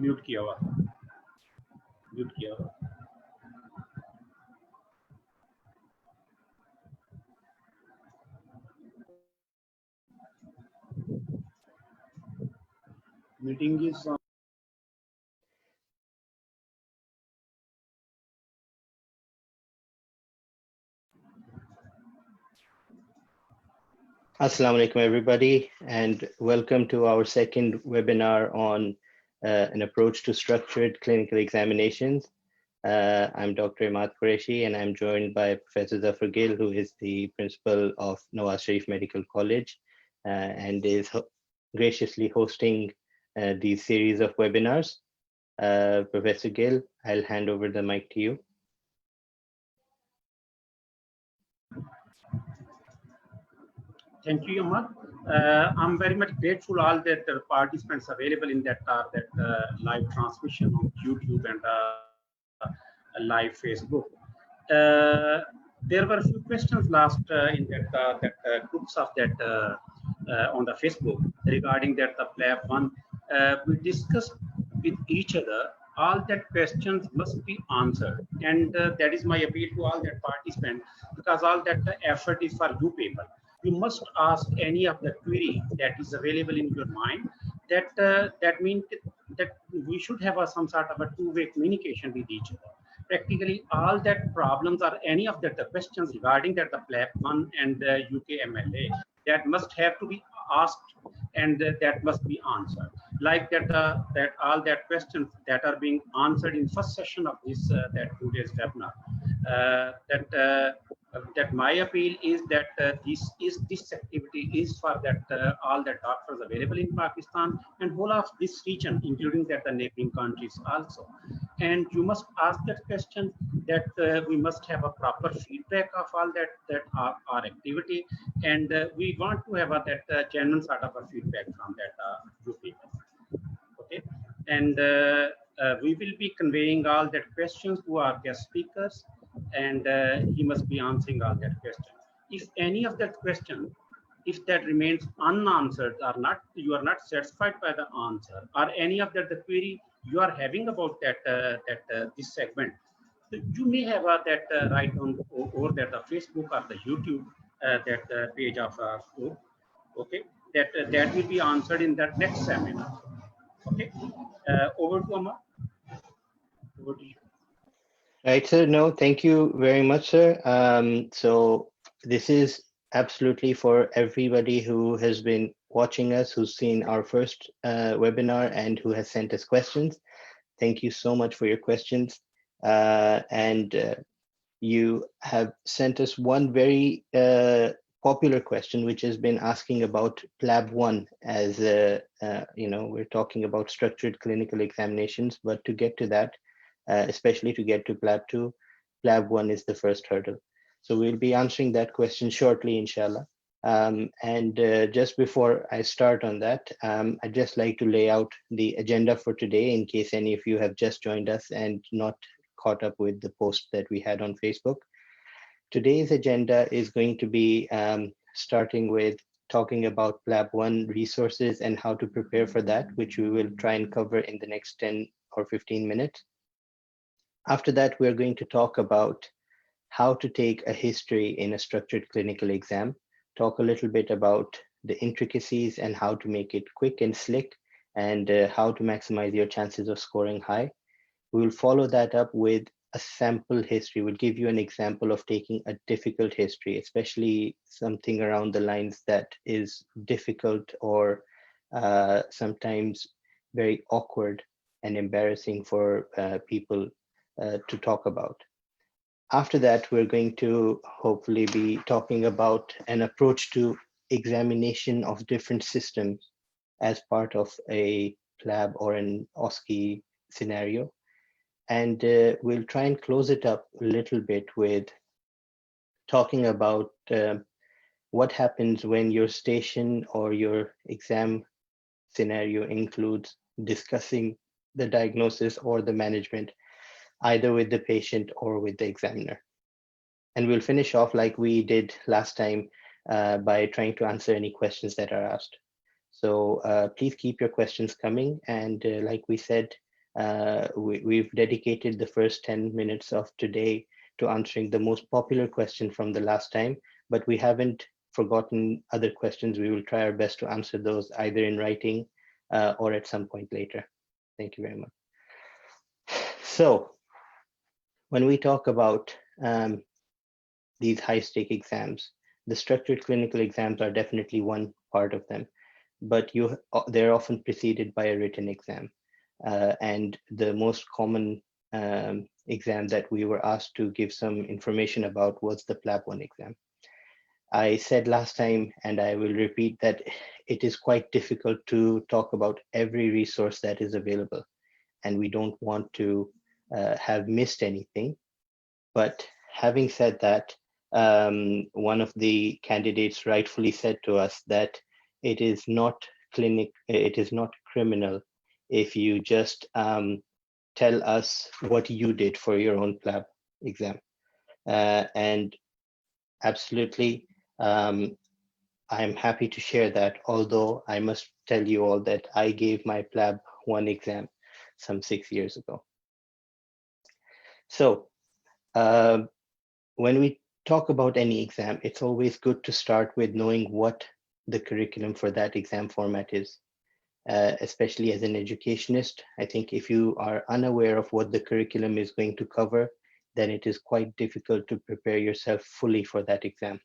Mute किया हुआ mute किया हुआ meeting is Assalamu alaikum everybody, and welcome to our second webinar on an approach to structured clinical examinations. I'm Dr. Imad Qureshi, and I'm joined by Professor Zafar Gill, who is the principal of Nawaz Sharif Medical College and is graciously hosting these series of webinars. Professor Gill, I'll hand over the mic to you. Thank you, Imad. I'm very much grateful all that the participants available in that live transmission on YouTube and live Facebook. There were a few questions last in groups of on the Facebook regarding the PLAB 1. We discussed with each other. All that questions must be answered, and that is my appeal to all that participants, because all that effort is for you people. You must ask any of the query that is available in your mind. That means that we should have some sort of a two-way communication with each other. Practically all that problems or any of the questions regarding the PLAB 1 and the UKMLA that must have to be asked, and that must be answered. Like that all that questions that are being answered in first session of this today's webinar. That my appeal is that this activity is for all the doctors available in Pakistan and whole of this region, including the neighboring countries also. And you must ask that question, that we must have a proper feedback of all that our activity, and we want to have that genuine sort of a feedback from you people. Okay, and we will be conveying all that questions to our guest speakers, and he must be answering all that question. If any of that question, if that remains unanswered or not, you are not satisfied by the answer, or any of the query you are having about this segment, you may have that right on over the Facebook or the YouTube page of group. Okay, that will be answered in that next seminar. Okay, over to Amar. Over to you. Right, sir. No, thank you very much, sir. So this is absolutely for everybody who has been watching us, who's seen our first webinar and who has sent us questions. Thank you so much for your questions. You have sent us one very popular question, which has been asking about PLAB 1 as, we're talking about structured clinical examinations, but to get to that, especially to get to PLAB 2, PLAB 1 is the first hurdle. So we'll be answering that question shortly, inshallah. Just before I start on that, I'd just like to lay out the agenda for today in case any of you have just joined us and not caught up with the post that we had on Facebook. Today's agenda is going to be starting with talking about PLAB 1 resources and how to prepare for that, which we will try and cover in the next 10 or 15 minutes. After that, we're going to talk about how to take a history in a structured clinical exam, talk a little bit about the intricacies and how to make it quick and slick, and how to maximize your chances of scoring high. We will follow that up with a sample history. We'll give you an example of taking a difficult history, especially something around the lines that is difficult or sometimes very awkward and embarrassing for people to talk about. After that, we're going to hopefully be talking about an approach to examination of different systems as part of a PLAB or an OSCE scenario. And we'll try and close it up a little bit with talking about what happens when your station or your exam scenario includes discussing the diagnosis or the management, either with the patient or with the examiner. And we'll finish off like we did last time by trying to answer any questions that are asked. So please keep your questions coming. And like we said, We've dedicated the first 10 minutes of today to answering the most popular question from the last time, but we haven't forgotten other questions. We will try our best to answer those either in writing or at some point later. Thank you very much. So when we talk about these high-stake exams, the structured clinical exams are definitely one part of them, but they're often preceded by a written exam. And the most common exam that we were asked to give some information about was the PLAB-1 exam. I said last time, and I will repeat, that it is quite difficult to talk about every resource that is available, and we don't want to have missed anything. But having said that, one of the candidates rightfully said to us that it is not criminal if you just tell us what you did for your own PLAB exam. And absolutely, I'm happy to share that, although I must tell you all that I gave my PLAB-1 exam some 6 years ago. So when we talk about any exam, it's always good to start with knowing what the curriculum for that exam format is. Especially as an educationist, I think if you are unaware of what the curriculum is going to cover, then it is quite difficult to prepare yourself fully for that exam.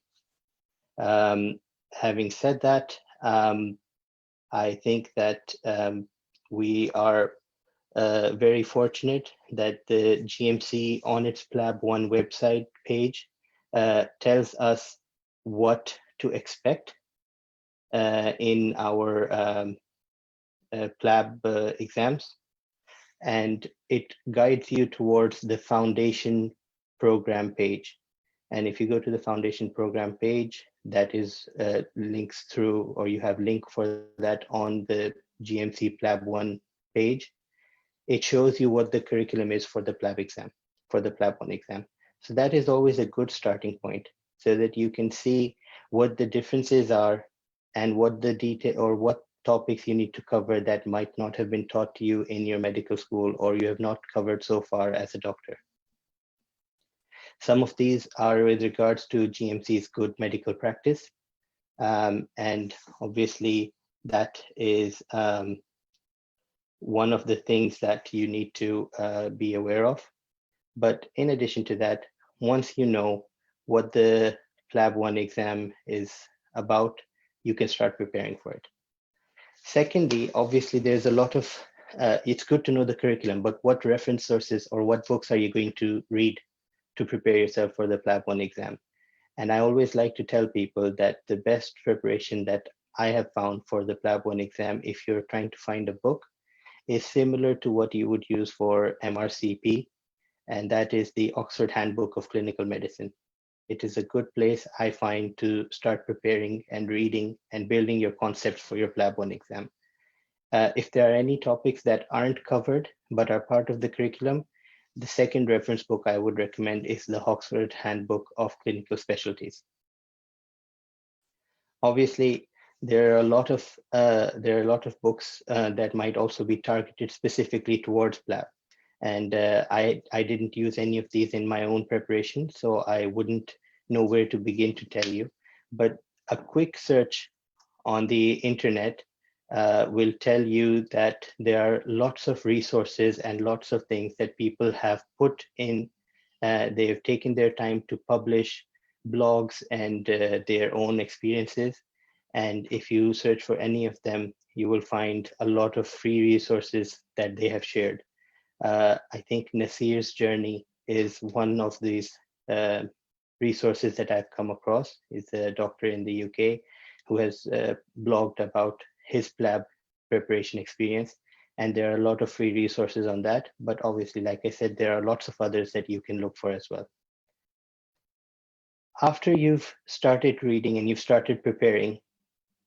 Having said that, I think that we are very fortunate that the GMC on its PLAB-1 website page tells us what to expect in our PLAB exams, and it guides you towards the foundation program page. And if you go to the foundation program page, that is links through, or you have link for that on the GMC PLAB-1 page. It shows you what the curriculum is for the PLAB exam, for the PLAB-1 exam. So that is always a good starting point, so that you can see what the differences are and what the detail or what topics you need to cover that might not have been taught to you in your medical school or you have not covered so far as a doctor. Some of these are with regards to GMC's good medical practice. And obviously that is one of the things that you need to be aware of. But in addition to that, once you know what the PLAB-1 exam is about, you can start preparing for it. Secondly, obviously there's a lot of, it's good to know the curriculum, but what reference sources or what books are you going to read to prepare yourself for the PLAB-1 exam? And I always like to tell people that the best preparation that I have found for the PLAB-1 exam, if you're trying to find a book, is similar to what you would use for MRCP, and that is the Oxford Handbook of Clinical Medicine. It is a good place, I find, to start preparing and reading and building your concepts for your PLAB-1 exam. If there are any topics that aren't covered but are part of the curriculum, the second reference book I would recommend is the Oxford Handbook of Clinical Specialties. Obviously, there are a lot of books that might also be targeted specifically towards PLAB. And I didn't use any of these in my own preparation, so I wouldn't know where to begin to tell you. But a quick search on the internet will tell you that there are lots of resources and lots of things that people have put in. They have taken their time to publish blogs and their own experiences. And if you search for any of them, you will find a lot of free resources that they have shared. I think Nasir's journey is one of these resources that I've come across. He's a doctor in the UK who has blogged about his PLAB preparation experience. And there are a lot of free resources on that. But obviously, like I said, there are lots of others that you can look for as well. After you've started reading and you've started preparing,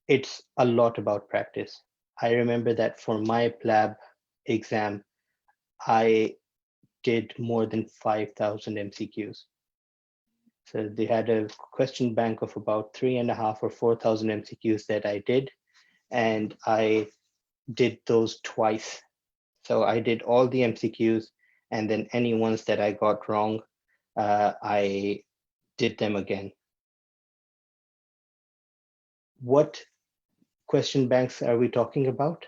it's a lot about practice. I remember that for my PLAB exam, I did more than 5,000 MCQs. So they had a question bank of about 3,500 or 4,000 MCQs that I did, and I did those twice. So I did all the MCQs, and then any ones that I got wrong, I did them again. What question banks are we talking about?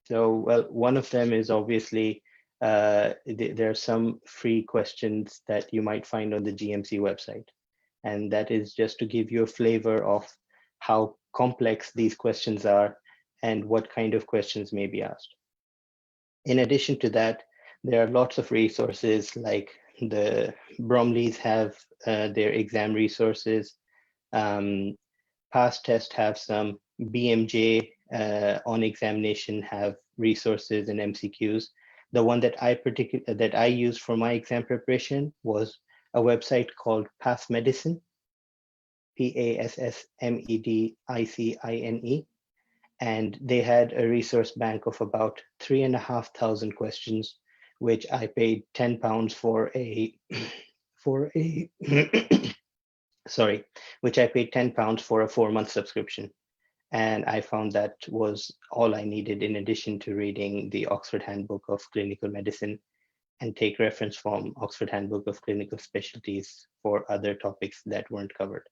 So, well, one of them is obviously, there are some free questions that you might find on the GMC website. And that is just to give you a flavor of how complex these questions are and what kind of questions may be asked. In addition to that, there are lots of resources, like the Bromleys have their exam resources. Past Test have some, BMJ on examination have resources and MCQs. The one that I used for my exam preparation was a website called Pass Medicine, PASSMEDICINE, and they had a resource bank of about 3,500 questions, which I paid £10 for a sorry, which I paid £10 for a 4-month subscription. And I found that was all I needed, in addition to reading the Oxford Handbook of Clinical Medicine and take reference from Oxford Handbook of Clinical Specialties for other topics that weren't covered.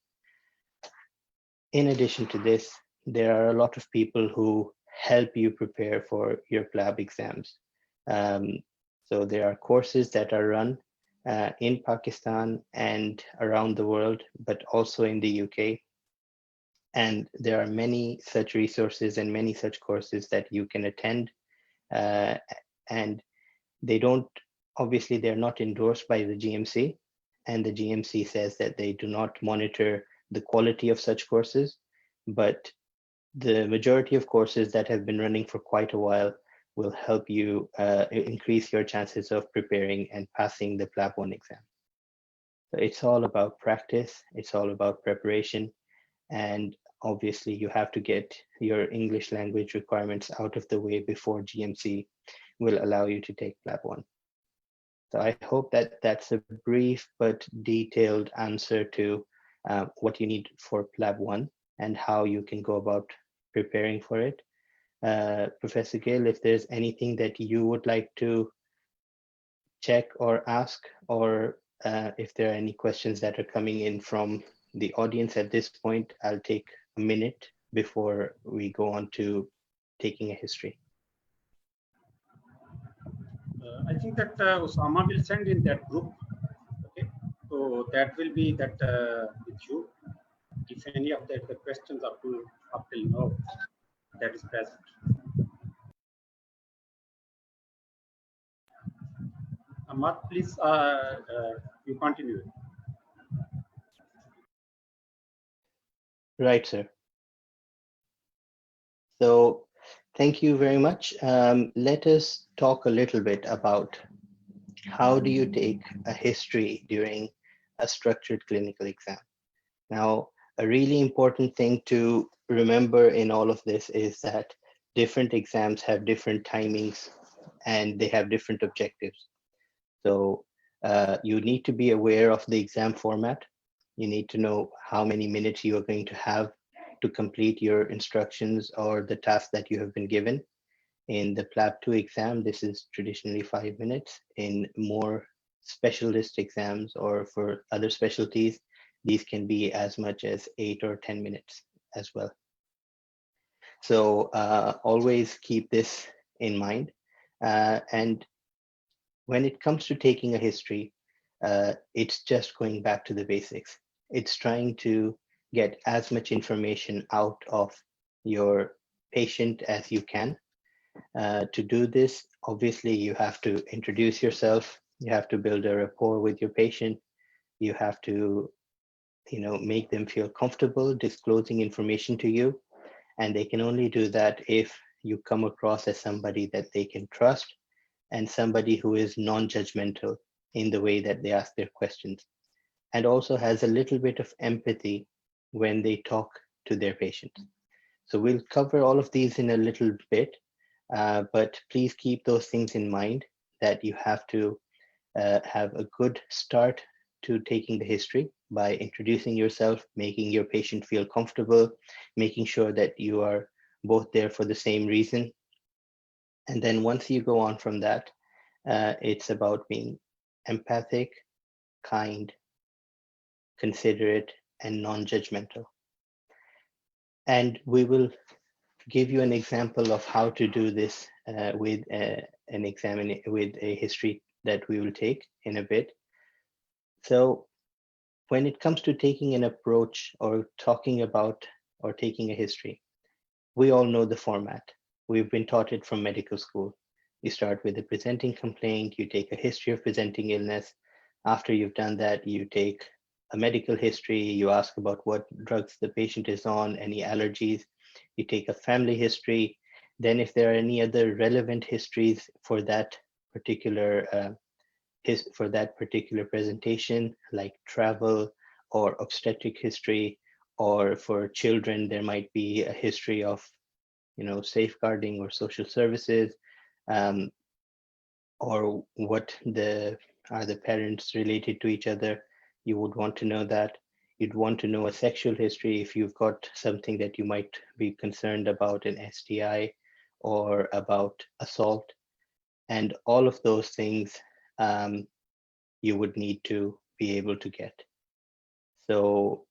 In addition to this, there are a lot of people who help you prepare for your PLAB exams. So there are courses that are run in Pakistan and around the world, but also in the UK. And there are many such resources and many such courses that you can attend. And they don't, obviously, they're not endorsed by the GMC. And the GMC says that they do not monitor the quality of such courses. But the majority of courses that have been running for quite a while will help you increase your chances of preparing and passing the PLAB 1 exam. So it's all about practice. It's all about preparation. And obviously, you have to get your English language requirements out of the way before GMC will allow you to take PLAB 1. So I hope that that's a brief but detailed answer to what you need for PLAB 1 and how you can go about preparing for it. Professor Gill, if there's anything that you would like to check or ask, or if there are any questions that are coming in from the audience at this point, I'll take a minute before we go on to taking a history. I think that Osama will send in that group. Okay, so that will be that with you. If any of the questions up till now that is present. Ahmad, please, you continue. Right, sir. So thank you very much. Let us talk a little bit about how do you take a history during a structured clinical exam. Now, a really important thing to remember in all of this is that different exams have different timings and they have different objectives. So you need to be aware of the exam format. You need to know how many minutes you are going to have to complete your instructions or the task that you have been given. In the PLAB 2 exam, this is traditionally 5 minutes. In more specialist exams or for other specialties, these can be as much as 8 or 10 minutes as well. So always keep this in mind. And when it comes to taking a history, it's just going back to the basics. It's trying to get as much information out of your patient as you can. To do this, obviously, you have to introduce yourself. You have to build a rapport with your patient. You have to, make them feel comfortable disclosing information to you. And they can only do that if you come across as somebody that they can trust and somebody who is non-judgmental in the way that they ask their questions, and also has a little bit of empathy when they talk to their patients. So we'll cover all of these in a little bit, but please keep those things in mind, that you have to have a good start to taking the history by introducing yourself, making your patient feel comfortable, making sure that you are both there for the same reason. And then once you go on from that, it's about being empathic, kind, considerate, and non-judgmental. And we will give you an example of how to do this with a history that we will take in a bit. So when it comes to taking an approach or talking about or taking a history, we all know the format. We've been taught it from medical school. You start with a presenting complaint, you take a history of presenting illness. After you've done that, you take a medical history, you ask about what drugs the patient is on, any allergies, you take a family history. Then if there are any other relevant histories for that particular presentation, like travel or obstetric history, or for children, there might be a history of, safeguarding or social services, or are the parents related to each other. You would want to know that. You'd want to know a sexual history if you've got something that you might be concerned about, an STI or about assault. And all of those things you would need to be able to get. So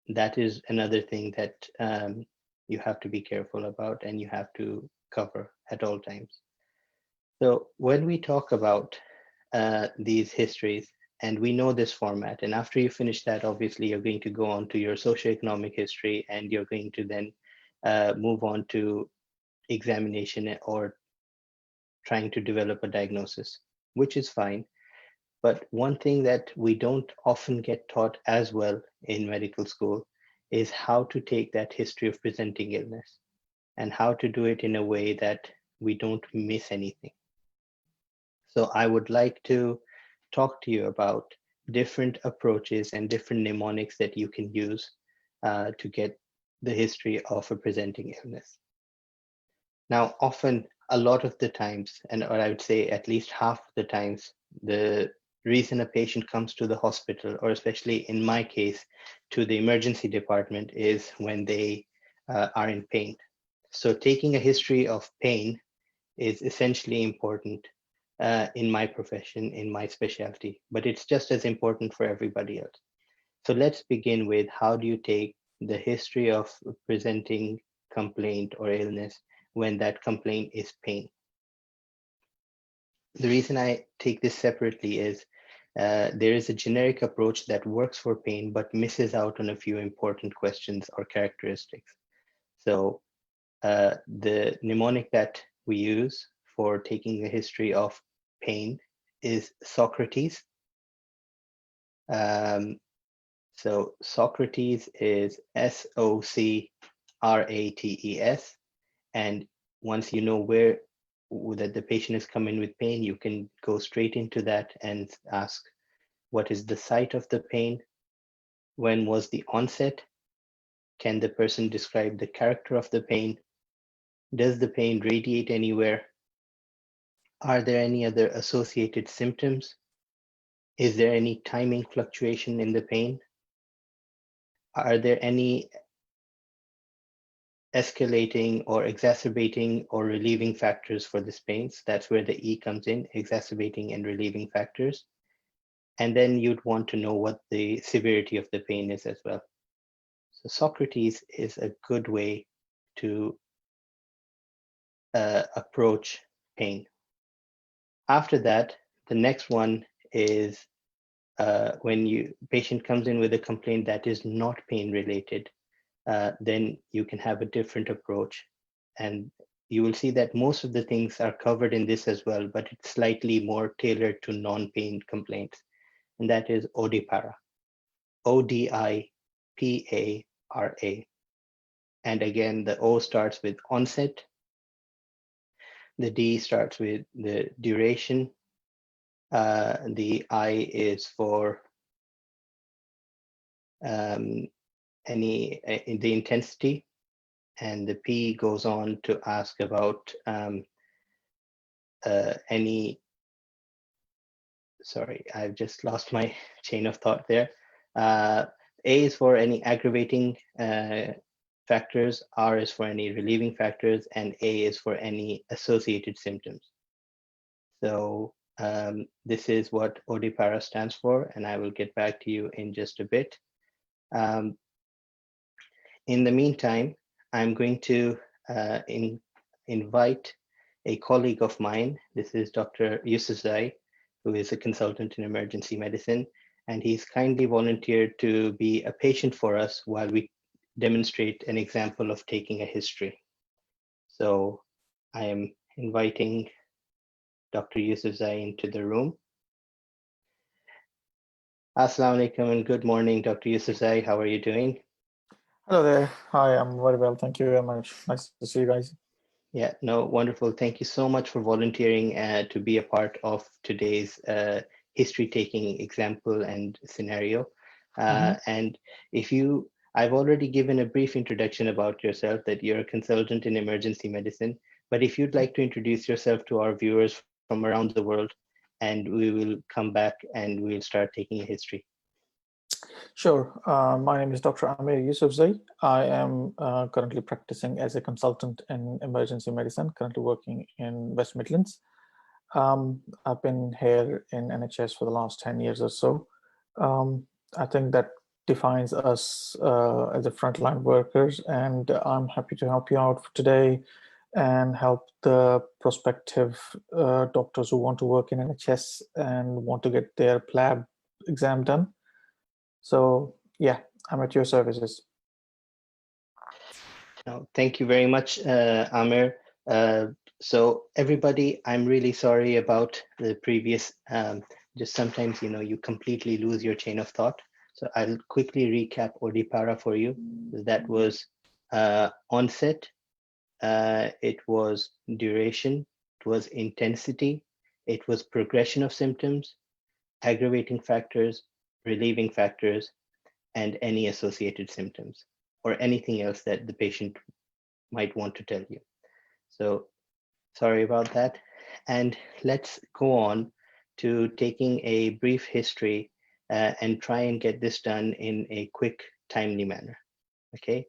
that is another thing that you have to be careful about and you have to cover at all times. So when we talk about these histories, and we know this format, and after you finish that, obviously you're going to go on to your socioeconomic history, and you're going to then move on to examination or trying to develop a diagnosis, which is fine. But one thing that we don't often get taught as well in medical school is how to take that history of presenting illness and how to do it in a way that we don't miss anything. So I would like to talk to you about different approaches and different mnemonics that you can use to get the history of a presenting illness. Now, often, a lot of the times, or I would say at least half of the times, the reason a patient comes to the hospital, or especially in my case, to the emergency department, is when they are in pain. So taking a history of pain is essentially important in my profession, in my specialty, but it's just as important for everybody else. So let's begin with, how do you take the history of presenting complaint or illness when that complaint is pain? The reason I take this separately is there is a generic approach that works for pain but misses out on a few important questions or characteristics. So the mnemonic that we use for taking a history of pain is Socrates. So Socrates is Socrates, and once you know where that the patient is coming with pain, you can go straight into that and ask, what is the site of the pain? When was the onset? Can the person describe the character of the pain? Does the pain radiate anywhere? Are there any other associated symptoms? Is there any timing fluctuation in the pain? Are there any escalating or exacerbating or relieving factors for this pain? So that's where the E comes in, exacerbating and relieving factors. And then you'd want to know what the severity of the pain is as well. So Socrates is a good way to approach pain. After that, the next one is when patient comes in with a complaint that is not pain related, then you can have a different approach. And you will see that most of the things are covered in this as well, but it's slightly more tailored to non-pain complaints. And that is ODIPARA, ODIPARA. And again, the O starts with onset. The D starts with the duration. The I is for the intensity, and the P goes on to ask about sorry, I've just lost my chain of thought there. A is for any aggravating factors, R is for any relieving factors, and A is for any associated symptoms. So this is what ODPARA stands for, and I will get back to you in just a bit. In the meantime, I'm going to invite a colleague of mine. This is Dr. Yusufzai, who is a consultant in emergency medicine, and he's kindly volunteered to be a patient for us while we demonstrate an example of taking a history. So I am inviting Dr. Yusufzai into the room. Assalamu alaikum and good morning, Dr. Yusufzai. How are you doing? Hello there. Hi, I'm very well. Thank you very much. Nice to see you guys. Yeah, no, wonderful. Thank you so much for volunteering to be a part of today's history-taking example and scenario. And I've already given a brief introduction about yourself, that you're a consultant in emergency medicine, but if you'd like to introduce yourself to our viewers from around the world, and we will come back and we'll start taking a history. Sure. My name is Dr. Amir Yusufzai. I am currently practicing as a consultant in emergency medicine, currently working in West Midlands. I've been here in NHS for the last 10 years or so. I think that defines us as a frontline workers, and I'm happy to help you out today and help the prospective doctors who want to work in NHS and want to get their PLAB exam done. So yeah, I'm at your services. No, thank you very much, Amir. So everybody, I'm really sorry about the previous, just sometimes, you completely lose your chain of thought. So I'll quickly recap ODPARA for you. That was onset, it was duration, it was intensity, it was progression of symptoms, aggravating factors, relieving factors, and any associated symptoms, or anything else that the patient might want to tell you. So sorry about that. And let's go on to taking a brief history and try and get this done in a quick, timely manner. Okay.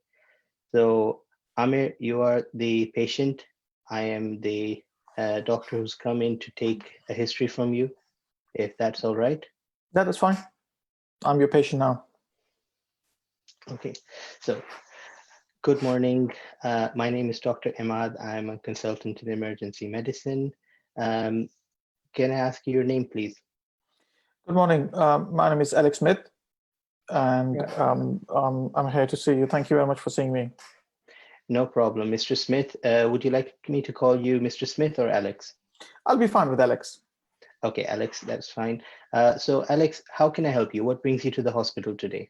So Amir, you are the patient. I am the doctor who's come in to take a history from you, if that's all right. That is fine. I'm your patient now. Okay, so good morning. My name is Dr. Ahmad. I'm a consultant in emergency medicine. Can I ask you your name, please? Good morning. My name is Alex Smith, and I'm here to see you. Thank you very much for seeing me. No problem. Mr. Smith, would you like me to call you Mr. Smith or Alex? I'll be fine with Alex. Okay, Alex, that's fine. So Alex, how can I help you? What brings you to the hospital today?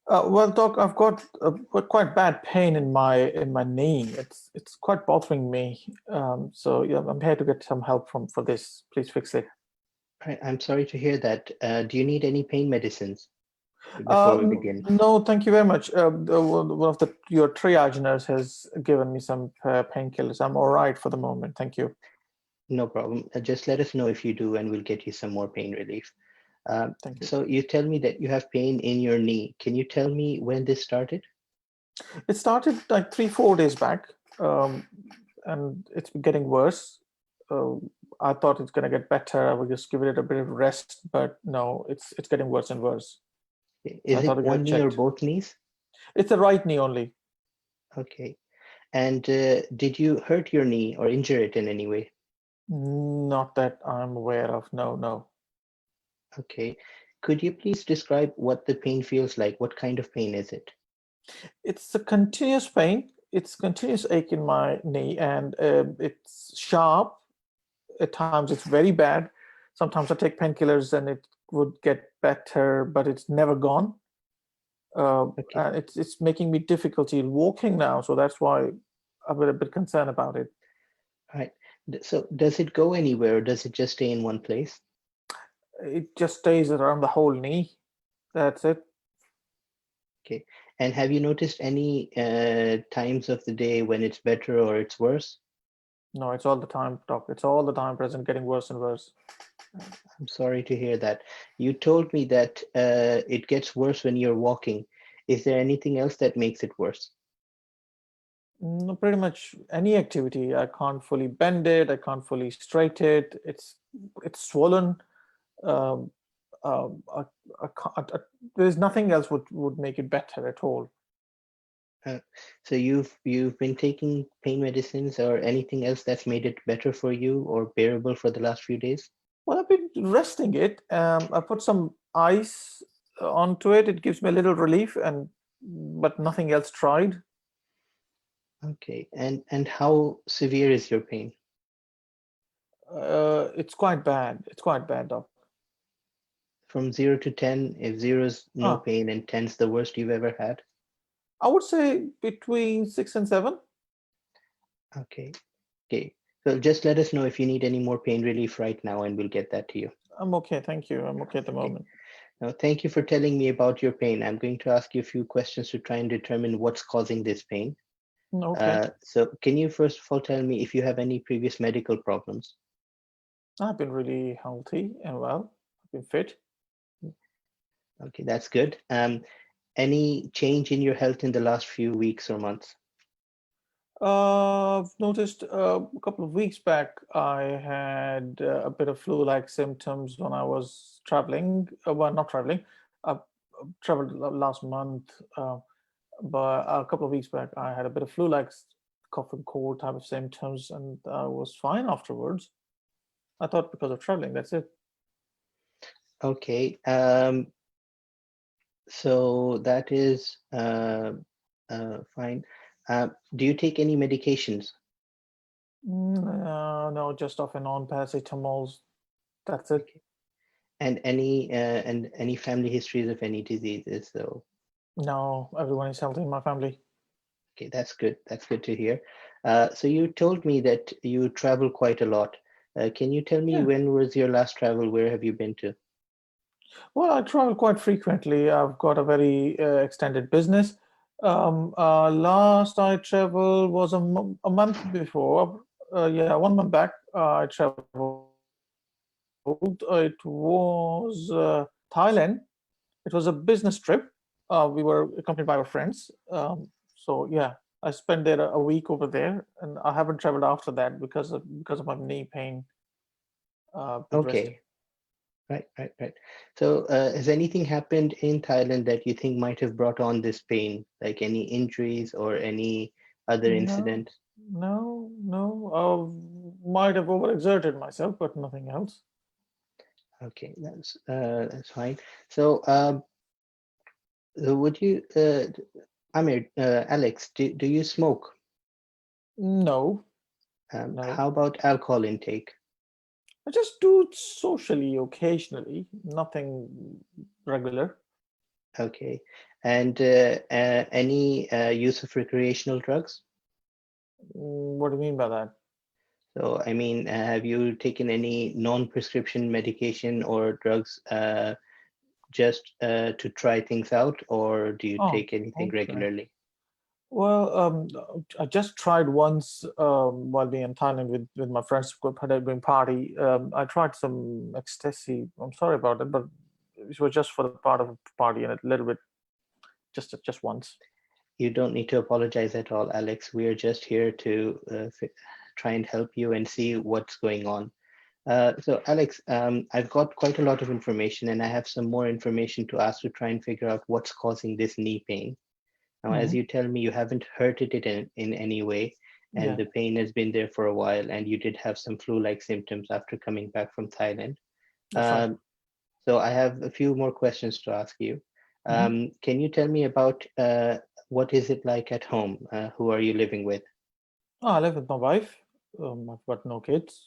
Well, Doc, I've got quite bad pain in my knee. It's quite bothering me. So yeah, I'm here to get some help for this. Please fix it. All right, I'm sorry to hear that. Do you need any pain medicines before we begin? No, thank you very much. One of your triage nurse has given me some painkillers. I'm all right for the moment. Thank you. No problem. Just let us know if you do, and we'll get you some more pain relief. Thank you. So you tell me that you have pain in your knee. Can you tell me when this started? It started like 3-4 days back, and it's getting worse. I thought it's going to get better. I would just give it a bit of rest, but no, it's getting worse and worse. Is it one knee or both knees? It's the right knee only. Okay. And did you hurt your knee or injure it in any way? Not that I'm aware of. No. Okay. Could you please describe what the pain feels like? What kind of pain is it? It's a continuous pain. It's continuous ache in my knee, and it's sharp. At times it's very bad. Sometimes I take painkillers and it would get better, but it's never gone. And it's making me difficulty walking now, so that's why I'm a bit concerned about it. All right. So does it go anywhere, or does it just stay in one place? It just stays around the whole knee. That's it. Okay. And have you noticed any times of the day when it's better or it's worse? No, it's all the time, Doc. It's all the time present, getting worse and worse. I'm sorry to hear that. You told me that it gets worse when you're walking. Is there anything else that makes it worse? Pretty much any activity. I can't fully bend it. I can't fully straight it. It's swollen. Um, I, there's nothing else would make it better at all. So you've been taking pain medicines or anything else that's made it better for you or bearable for the last few days? Well, I've been resting it. I put some ice onto it. It gives me a little relief, but nothing else tried. Okay, and how severe is your pain? It's quite bad. It's quite bad, doc. From 0 to 10, if 0 is no pain and 10 is the worst you've ever had? I would say between 6 and 7. Okay. Okay. So just let us know if you need any more pain relief right now, and we'll get that to you. I'm okay, thank you. I'm okay at the moment. Now, thank you for telling me about your pain. I'm going to ask you a few questions to try and determine what's causing this pain. Okay. So can you first of all tell me if you have any previous medical problems? I've been really healthy and well. I've been fit. Okay, that's good. Any change in your health in the last few weeks or months? I've noticed a couple of weeks back, I had a bit of flu-like symptoms when I was traveling. Well, not traveling. I traveled last month, but a couple of weeks back, I had a bit of flu-like cough and cold type of symptoms, and I was fine afterwards. I thought because of traveling, that's it. Okay. So that is fine. Do you take any medications? No, just off and on paracetamols. That's it. Okay. And any family histories of any diseases? So No, everyone is healthy in my family. okay, that's good. That's good to hear. So you told me that you travel quite a lot. Can you tell me when was your last travel? Where have you been to? Well, I travel quite frequently. I've got a very extended business. Last I traveled was a month before. Yeah, 1 month back, I traveled. It was Thailand. It was a business trip. We were accompanied by our friends. So yeah, I spent there a week over there, and I haven't traveled after that because of my knee pain. Okay. Right. So has anything happened in Thailand that you think might have brought on this pain, like any injuries or any other incident? No. Might have overexerted myself, but nothing else. Okay, that's fine. So would you, Amir, Alex, do you smoke? No. How about alcohol intake? I just do it socially, occasionally, nothing regular. Okay, and any use of recreational drugs? What do you mean by that? So, I mean, have you taken any non-prescription medication or drugs just to try things out, or do you Oh, take anything okay. regularly? Well, I just tried once while being in Thailand with my friends had a going party. I tried some ecstasy. I'm sorry about it, but it was just for the part of a party and a little bit, just once. You don't need to apologize at all, Alex. We are just here to try and help you and see what's going on. So, Alex, I've got quite a lot of information, and I have some more information to ask to try and figure out what's causing this knee pain. Now, as you tell me, you haven't hurted it in any way, and the pain has been there for a while, and you did have some flu-like symptoms after coming back from Thailand. Right. So I have a few more questions to ask you. Can you tell me about what is it like at home? Who are you living with? I live with my wife. I've got no kids.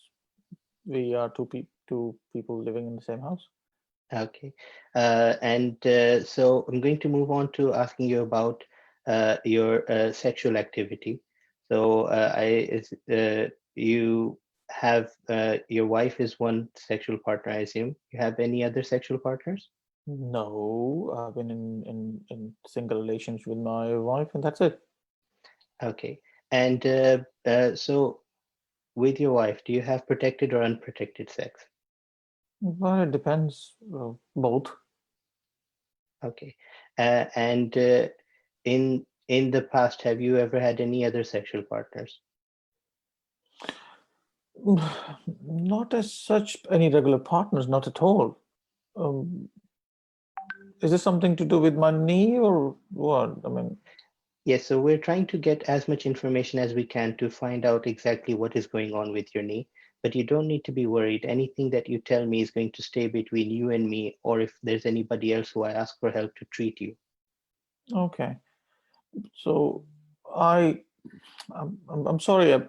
We are two people living in the same house. Okay. So I'm going to move on to asking you about your sexual activity. So you have your wife is one sexual partner, I assume. You have any other sexual partners? No, I've been in single relations with my wife, and that's it. Okay. And so with your wife, do you have protected or unprotected sex? Well, it depends. Both. Okay. And in in the past, have you ever had any other sexual partners? Not as such any regular partners, not at all. Um, is this something to do with my knee or what? I mean, Yes, so we're trying to get as much information as we can to find out exactly what is going on with your knee. But you don't need to be worried. Anything that you tell me is going to stay between you and me, or if there's anybody else who I ask for help to treat you. okay. So I'm sorry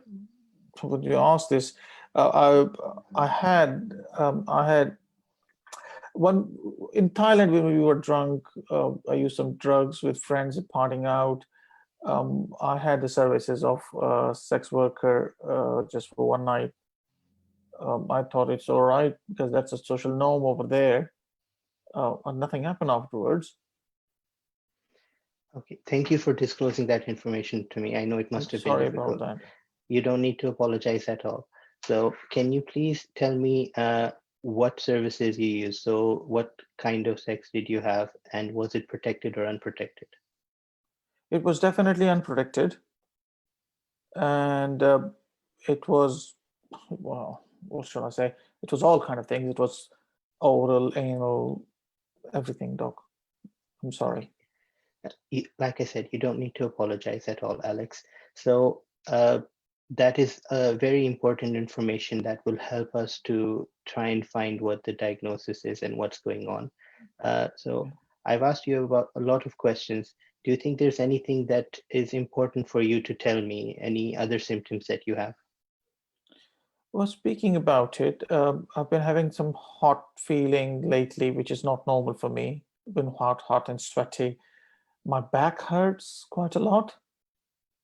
when you asked this. I had one in Thailand when we were drunk. I used some drugs with friends partying out. I had the services of a sex worker just for one night. I thought it's all right because that's a social norm over there. And nothing happened afterwards. Okay, thank you for disclosing that information to me. I know it I'm must have been sorry about difficult. that. You don't need to apologize at all. So can you please tell me what services you use? So what kind of sex did you have, and was it protected or unprotected? It was definitely unprotected, and it was, well, what should I say? It was all kind of things. It was oral, anal, everything, doc. I'm sorry. Like I said, you don't need to apologize at all, Alex. So that is very important information that will help us to try and find what the diagnosis is and what's going on. So I've asked you about a lot of questions. Do you think there's anything that is important for you to tell me? Any other symptoms that you have? Well, speaking about it, I've been having some hot feeling lately, which is not normal for me. Been hot and sweaty. My back hurts quite a lot,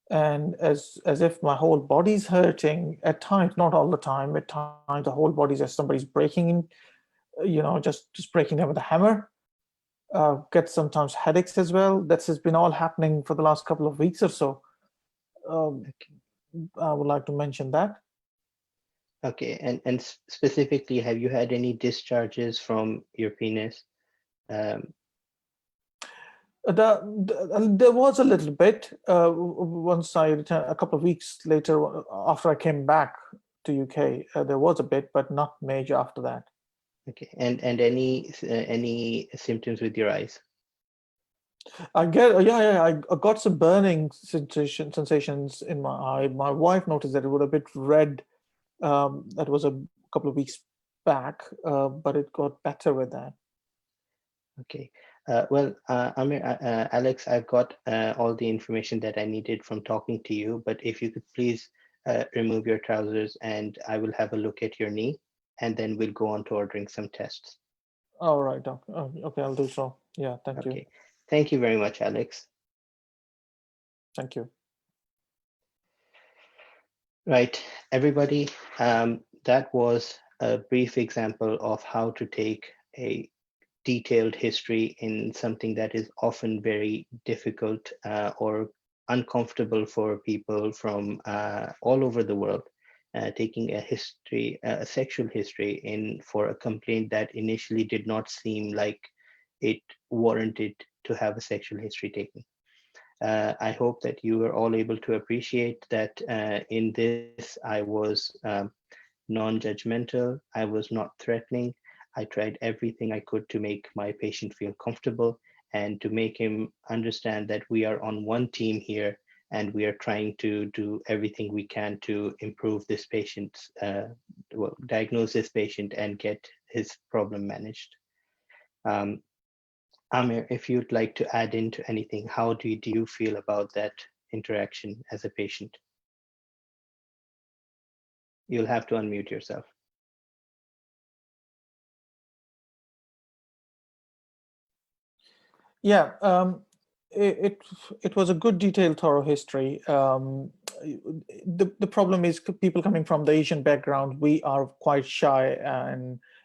and as if my whole body's hurting at times, not all the time. At times, the whole body's as somebody's breaking in, just breaking them with a hammer. Get sometimes headaches as well. That's has been all happening for the last couple of weeks or so. Um, I would like to mention that. Okay, and specifically, have you had any discharges from your penis? There was a little bit once I returned a couple of weeks later after I came back to UK. There was a bit, but not major after that. Okay, and any symptoms with your eyes? I got some burning sensations in my eye. My wife noticed that it was a bit red. That was a couple of weeks back, but it got better with that. Okay. Well, Amir, Alex, I've got all the information that I needed from talking to you, but if you could please remove your trousers and I will have a look at your knee, and then we'll go on to ordering some tests. All right, doc. Okay, I'll do so. Yeah, thank you. Okay. Thank you very much, Alex. Thank you. Right, everybody, that was a brief example of how to take a detailed history in something that is often very difficult or uncomfortable for people from all over the world, taking a history, a sexual history in for a complaint that initially did not seem like it warranted to have a sexual history taken. I hope that you were all able to appreciate that in this I was non-judgmental, I was not threatening. I tried everything I could to make my patient feel comfortable and to make him understand that we are on one team here and we are trying to do everything we can to improve this patient's, diagnose this patient and get his problem managed. Amir, if you'd like to add into anything, how do you feel about that interaction as a patient? You'll have to unmute yourself. Yeah, it was a good detailed thorough history. The problem is people coming from the Asian background, we are quite shy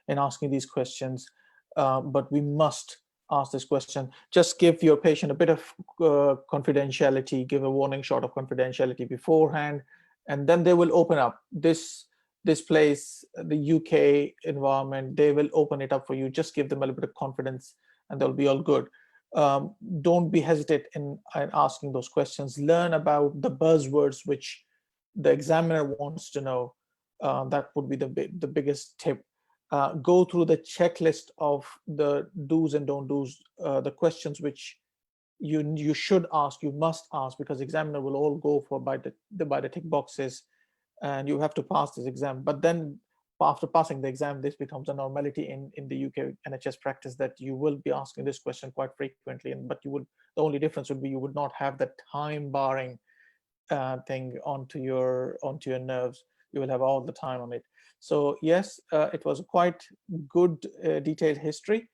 in asking these questions, but we must ask this question. Just give your patient a bit of confidentiality, give a warning shot of confidentiality beforehand, and then they will open up. This place, the UK environment, they will open it up for you. Just give them a little bit of confidence and they'll be all good. don't be hesitant in asking those questions. Learn about the buzzwords which the examiner wants to know. That would be the biggest tip. Go through the checklist of the do's and don't do's, the questions which you should ask, you must ask, because examiner will all go for by the tick boxes, and you have to pass this exam. But then after passing the exam, this becomes a normality in the UK NHS practice, that you will be asking this question quite frequently. But the only difference would be you would not have that time barring thing onto your nerves. You will have all the time on it. So yes, it was a quite good detailed history.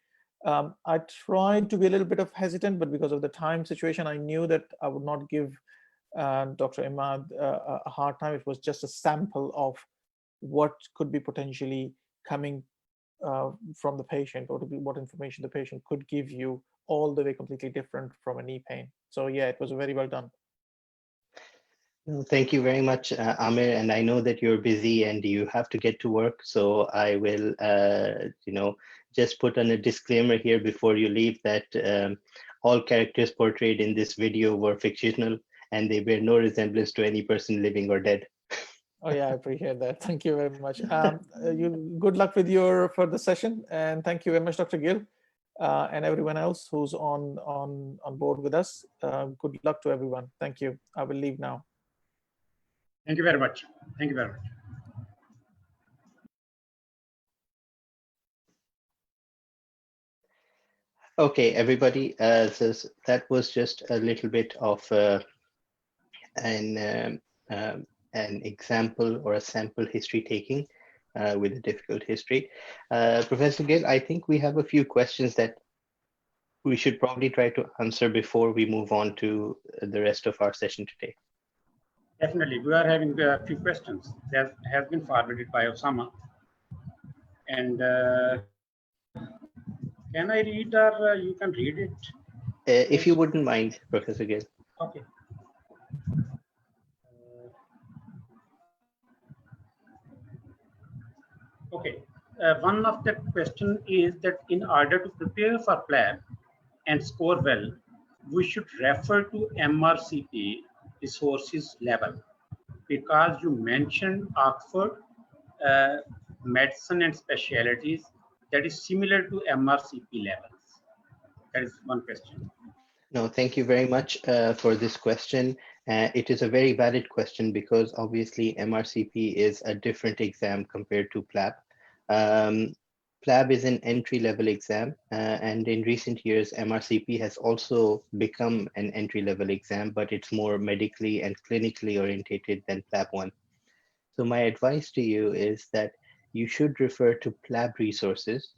I tried to be a little bit of hesitant, but because of the time situation, I knew that I would not give Dr. Imad a hard time. It was just a sample of what could be potentially coming from the patient, or what information the patient could give you, all the way completely different from a knee pain. So yeah, it was very well done. Well, thank you very much, Amir. And I know that you're busy and you have to get to work. So I will, just put on a disclaimer here before you leave that all characters portrayed in this video were fictional and they bear no resemblance to any person living or dead. Oh yeah, I appreciate that. Thank you very much. Good luck with your further session, and thank you very much, Dr. Gill, and everyone else who's on board with us. Good luck to everyone. Thank you. I will leave now. Thank you very much. Thank you very much. Okay, everybody. So that was just a little bit of an example or a sample history taking with a difficult history. Professor Gill, I think we have a few questions that we should probably try to answer before we move on to the rest of our session today. Definitely, we are having a few questions that have been forwarded by Osama. And can I read, or you can read it? If you wouldn't mind, Professor Gill. Okay. Okay. One of the question is that in order to prepare for PLAB and score well, we should refer to MRCP resources level, because you mentioned Oxford medicine and specialties that is similar to MRCP levels. That is one question. No, thank you very much for this question. It is a very valid question because obviously MRCP is a different exam compared to PLAB. PLAB is an entry-level exam, and in recent years, MRCP has also become an entry-level exam, but it's more medically and clinically orientated than PLAB 1. So my advice to you is that you should refer to PLAB resources,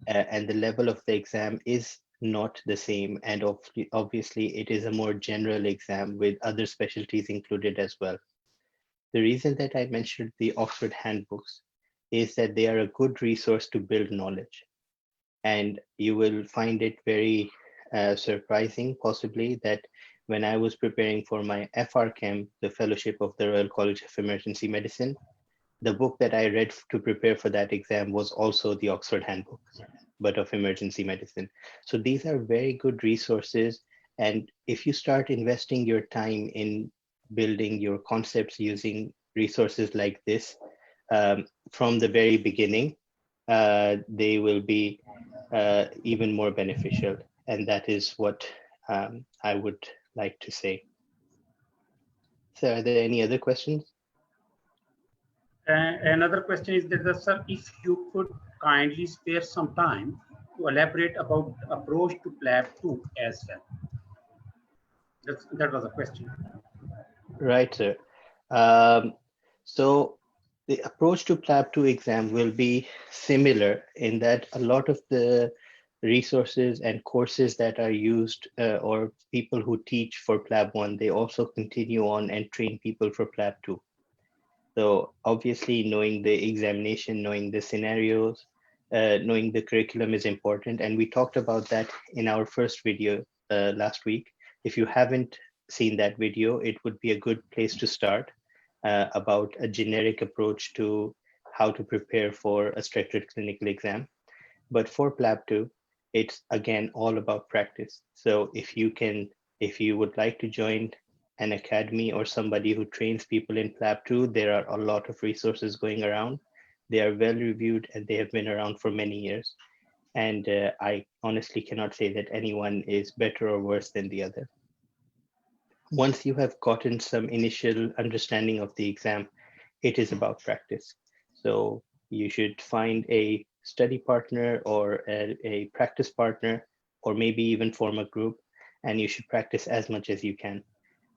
and the level of the exam is not the same. And obviously, it is a more general exam with other specialties included as well. The reason that I mentioned the Oxford handbooks is that they are a good resource to build knowledge. And you will find it very surprising, possibly, that when I was preparing for my FRChem, the Fellowship of the Royal College of Emergency Medicine, the book that I read to prepare for that exam was also the Oxford Handbook, but of emergency medicine. So these are very good resources. And if you start investing your time in building your concepts using resources like this from the very beginning, they will be even more beneficial. And that is what I would like to say. So are there any other questions? Another question is that, sir, if you could kindly spare some time to elaborate about approach to PLAB 2 as well. That was a question. Right, sir. So the approach to PLAB 2 exam will be similar in that a lot of the resources and courses that are used or people who teach for PLAB 1, they also continue on and train people for PLAB 2. So obviously knowing the examination, knowing the scenarios, knowing the curriculum is important. And we talked about that in our first video last week. If you haven't seen that video, it would be a good place to start about a generic approach to how to prepare for a structured clinical exam. But for PLAB 2, it's again all about practice. So if you would like to join an academy or somebody who trains people in PLAB2, there are a lot of resources going around. They are well reviewed and they have been around for many years. And I honestly cannot say that anyone is better or worse than the other. Once you have gotten some initial understanding of the exam, it is about practice. So you should find a study partner or a practice partner, or maybe even form a group, and you should practice as much as you can.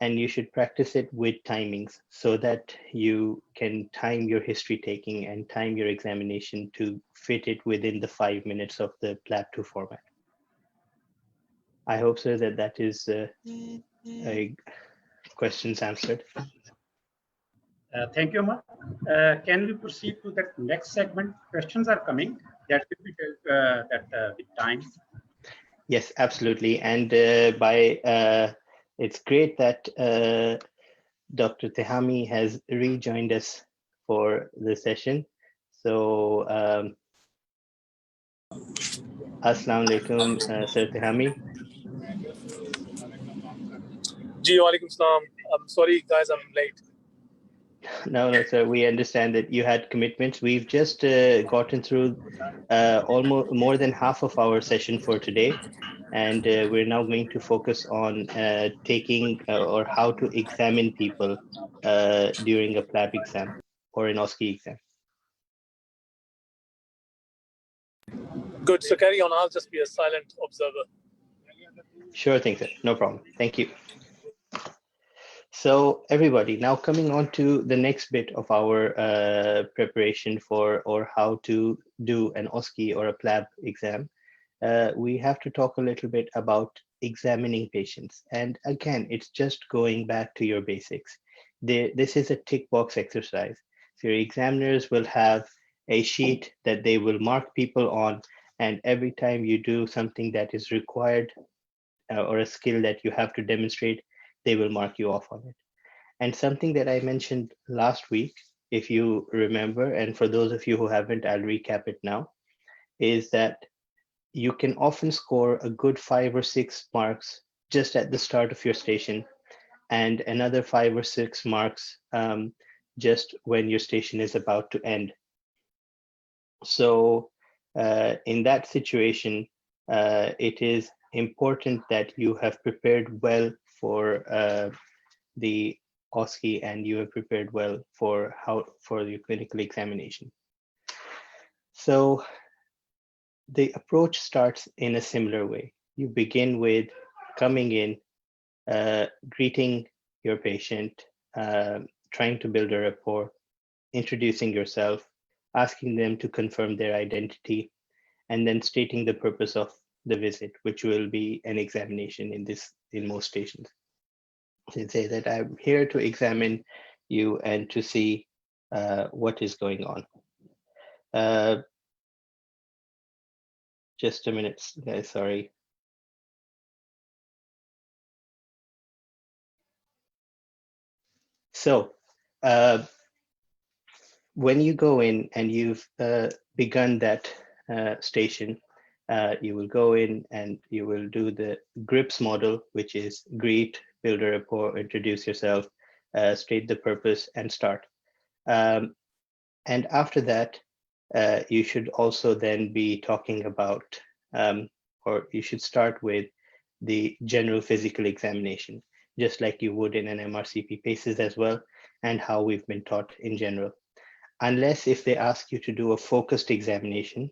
And you should practice it with timings so that you can time your history taking and time your examination to fit it within the 5 minutes of the PLAB2 format. I hope, sir, that is questions answered. Thank you, Amar. Can we proceed to that next segment? Questions are coming. That will be dealt with time. Yes, absolutely. And it's great that Dr. Tehami has rejoined us for the session. So, Assalamu alaikum, Sir Tehami. Ji, walaikum salam. I'm sorry, guys, I'm late. No, sir, we understand that you had commitments. We've just gotten through almost more than half of our session for today. And we're now going to focus on taking or how to examine people during a PLAB exam or an OSCE exam. Good, so carry on. I'll just be a silent observer. Sure thing, sir. No problem. Thank you. So everybody, now coming on to the next bit of our preparation for or how to do an OSCE or a PLAB exam. We have to talk a little bit about examining patients. And again, it's just going back to your basics. This is a tick box exercise. So your examiners will have a sheet that they will mark people on, and every time you do something that is required or a skill that you have to demonstrate, they will mark you off on it. And something that I mentioned last week, if you remember, and for those of you who haven't, I'll recap it now, is that you can often score a good 5 or 6 marks just at the start of your station, and another 5 or 6 marks just when your station is about to end. So in that situation, it is important that you have prepared well for the OSCE and you have prepared well for your clinical examination. So the approach starts in a similar way. You begin with coming in, greeting your patient, trying to build a rapport, introducing yourself, asking them to confirm their identity, and then stating the purpose of the visit, which will be an examination in most stations. So say that I'm here to examine you and to see what is going on. Just a minute, guys, sorry. So when you go in and you've begun that station, you will go in and you will do the GRIPS model, which is greet, build a rapport, introduce yourself, state the purpose, and start. And after that, you should also then be talking about, or you should start with the general physical examination, just like you would in an MRCP PACES as well, and how we've been taught in general. Unless if they ask you to do a focused examination,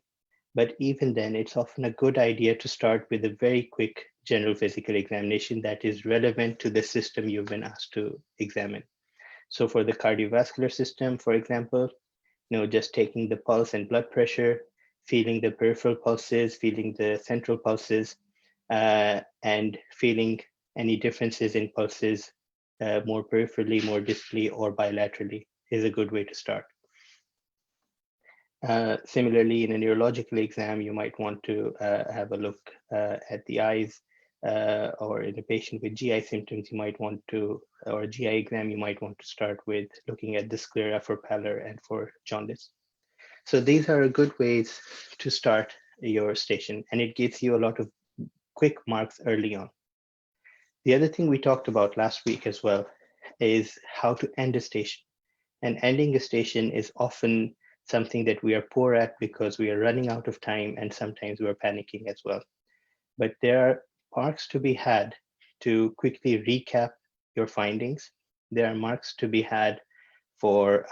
but even then it's often a good idea to start with a very quick general physical examination that is relevant to the system you've been asked to examine. So for the cardiovascular system, for example, just taking the pulse and blood pressure, feeling the peripheral pulses, feeling the central pulses, and feeling any differences in pulses more peripherally, more distally, or bilaterally is a good way to start. Similarly, in a neurological exam, you might want to have a look at the eyes, or in a patient with GI symptoms, you might want to, or a GI exam, you might want to start with looking at the sclera for pallor and for jaundice. So these are good ways to start your station, and it gives you a lot of quick marks early on. The other thing we talked about last week as well is how to end a station. And ending a station is often something that we are poor at because we are running out of time, and sometimes we're panicking as well. But there are marks to be had to quickly recap your findings. There are marks to be had for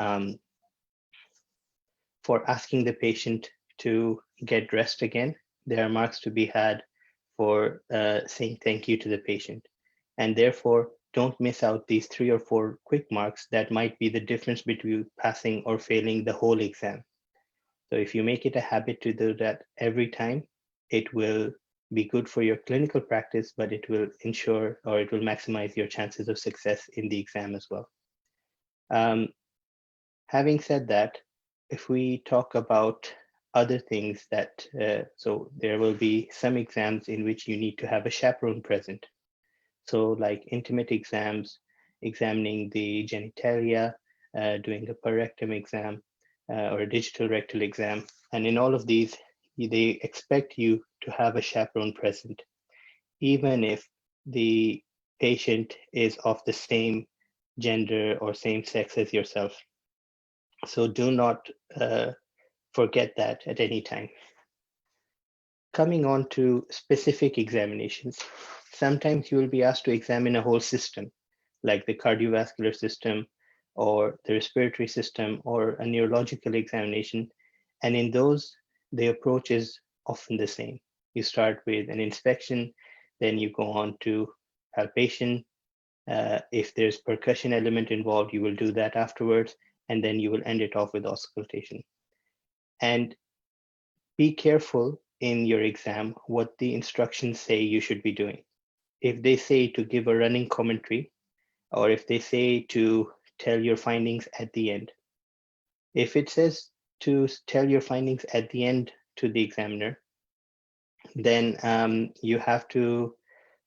asking the patient to get dressed again. There are marks to be had for saying thank you to the patient. And therefore, don't miss out these 3 or 4 quick marks that might be the difference between passing or failing the whole exam. So if you make it a habit to do that every time, it will be good for your clinical practice, but it will ensure, or it will maximize your chances of success in the exam as well. Having said that, if we talk about other things that, so there will be some exams in which you need to have a chaperone present. So like intimate exams, examining the genitalia, doing a per rectum exam, or a digital rectal exam. And in all of these, they expect you to have a chaperone present, even if the patient is of the same gender or same sex as yourself. So do not forget that at any time. Coming on to specific examinations, sometimes you will be asked to examine a whole system, like the cardiovascular system or the respiratory system or a neurological examination. And in those, the approach is often the same. You start with an inspection, then you go on to palpation. If there's percussion element involved, you will do that afterwards, and then you will end it off with auscultation. And be careful in your exam what the instructions say you should be doing. If they say to give a running commentary, or if they say to tell your findings at the end, if it says to tell your findings at the end to the examiner, then you have to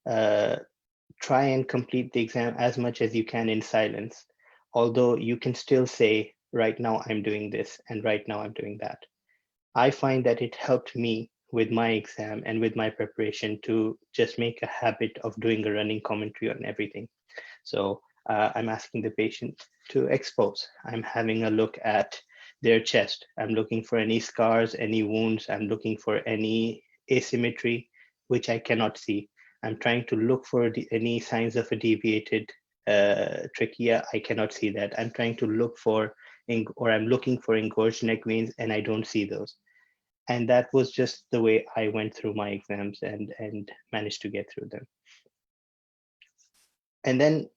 try and complete the exam as much as you can in silence, although you can still say, right now I'm doing this, and right now I'm doing that. I find that it helped me with my exam and with my preparation to just make a habit of doing a running commentary on everything. So I'm asking the patient to expose. I'm having a look at their chest. I'm looking for any scars, any wounds. I'm looking for any asymmetry, which I cannot see. I'm trying to look for any signs of a deviated trachea. I cannot see that. I'm trying to look for, or I'm looking for engorged neck veins, and I don't see those. And that was just the way I went through my exams and managed to get through them. And then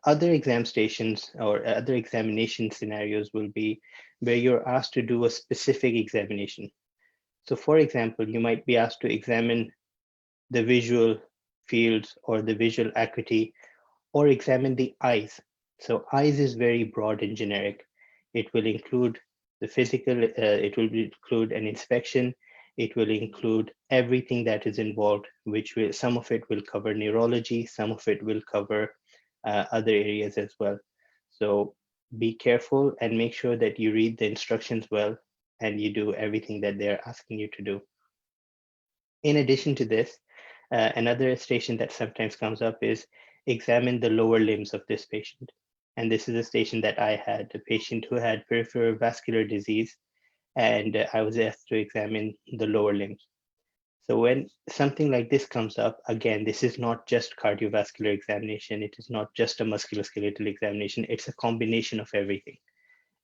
other exam stations or other examination scenarios will be where you're asked to do a specific examination. So for example, you might be asked to examine the visual fields or the visual acuity, or examine the eyes. So eyes is very broad and generic. It will include the physical, it will include an inspection, it will include everything that is involved, which will, some of it will cover neurology, some of it will cover other areas as well. So be careful and make sure that you read the instructions well and you do everything that they're asking you to do. In addition to this, another station that sometimes comes up is examine the lower limbs of this patient. And this is a station that I had, a patient who had peripheral vascular disease, and I was asked to examine the lower limbs. So when something like this comes up, again, this is not just cardiovascular examination, it is not just a musculoskeletal examination, it's a combination of everything.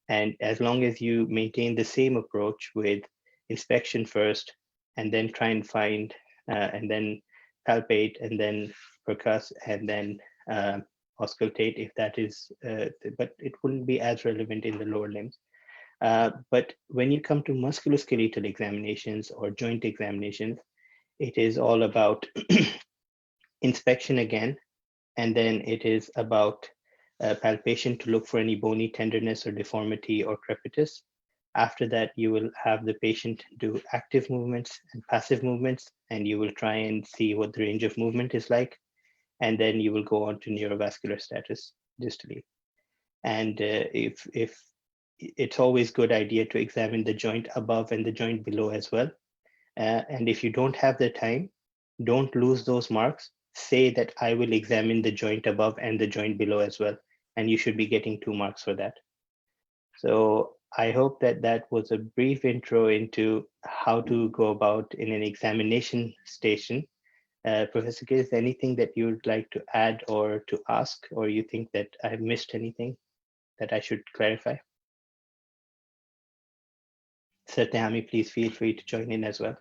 And as long as you maintain the same approach with inspection first, and then try and find, and then palpate, and then percuss, and then auscultate, if that is, but it wouldn't be as relevant in the lower limbs. But when you come to musculoskeletal examinations or joint examinations, it is all about inspection again, and then it is about palpation to look for any bony tenderness or deformity or crepitus. After that, you will have the patient do active movements and passive movements, and you will try and see what the range of movement is like. And then you will go on to neurovascular status distally. And if it's always good idea to examine the joint above and the joint below as well. And if you don't have the time, don't lose those marks. Say that I will examine the joint above and the joint below as well. And you should be getting 2 marks for that. So I hope that that was a brief intro into how to go about in an examination station. Professor Gill, is there anything that you would like to add or to ask, or you think that I've missed anything that I should clarify? Sir Tehami, please feel free to join in as well.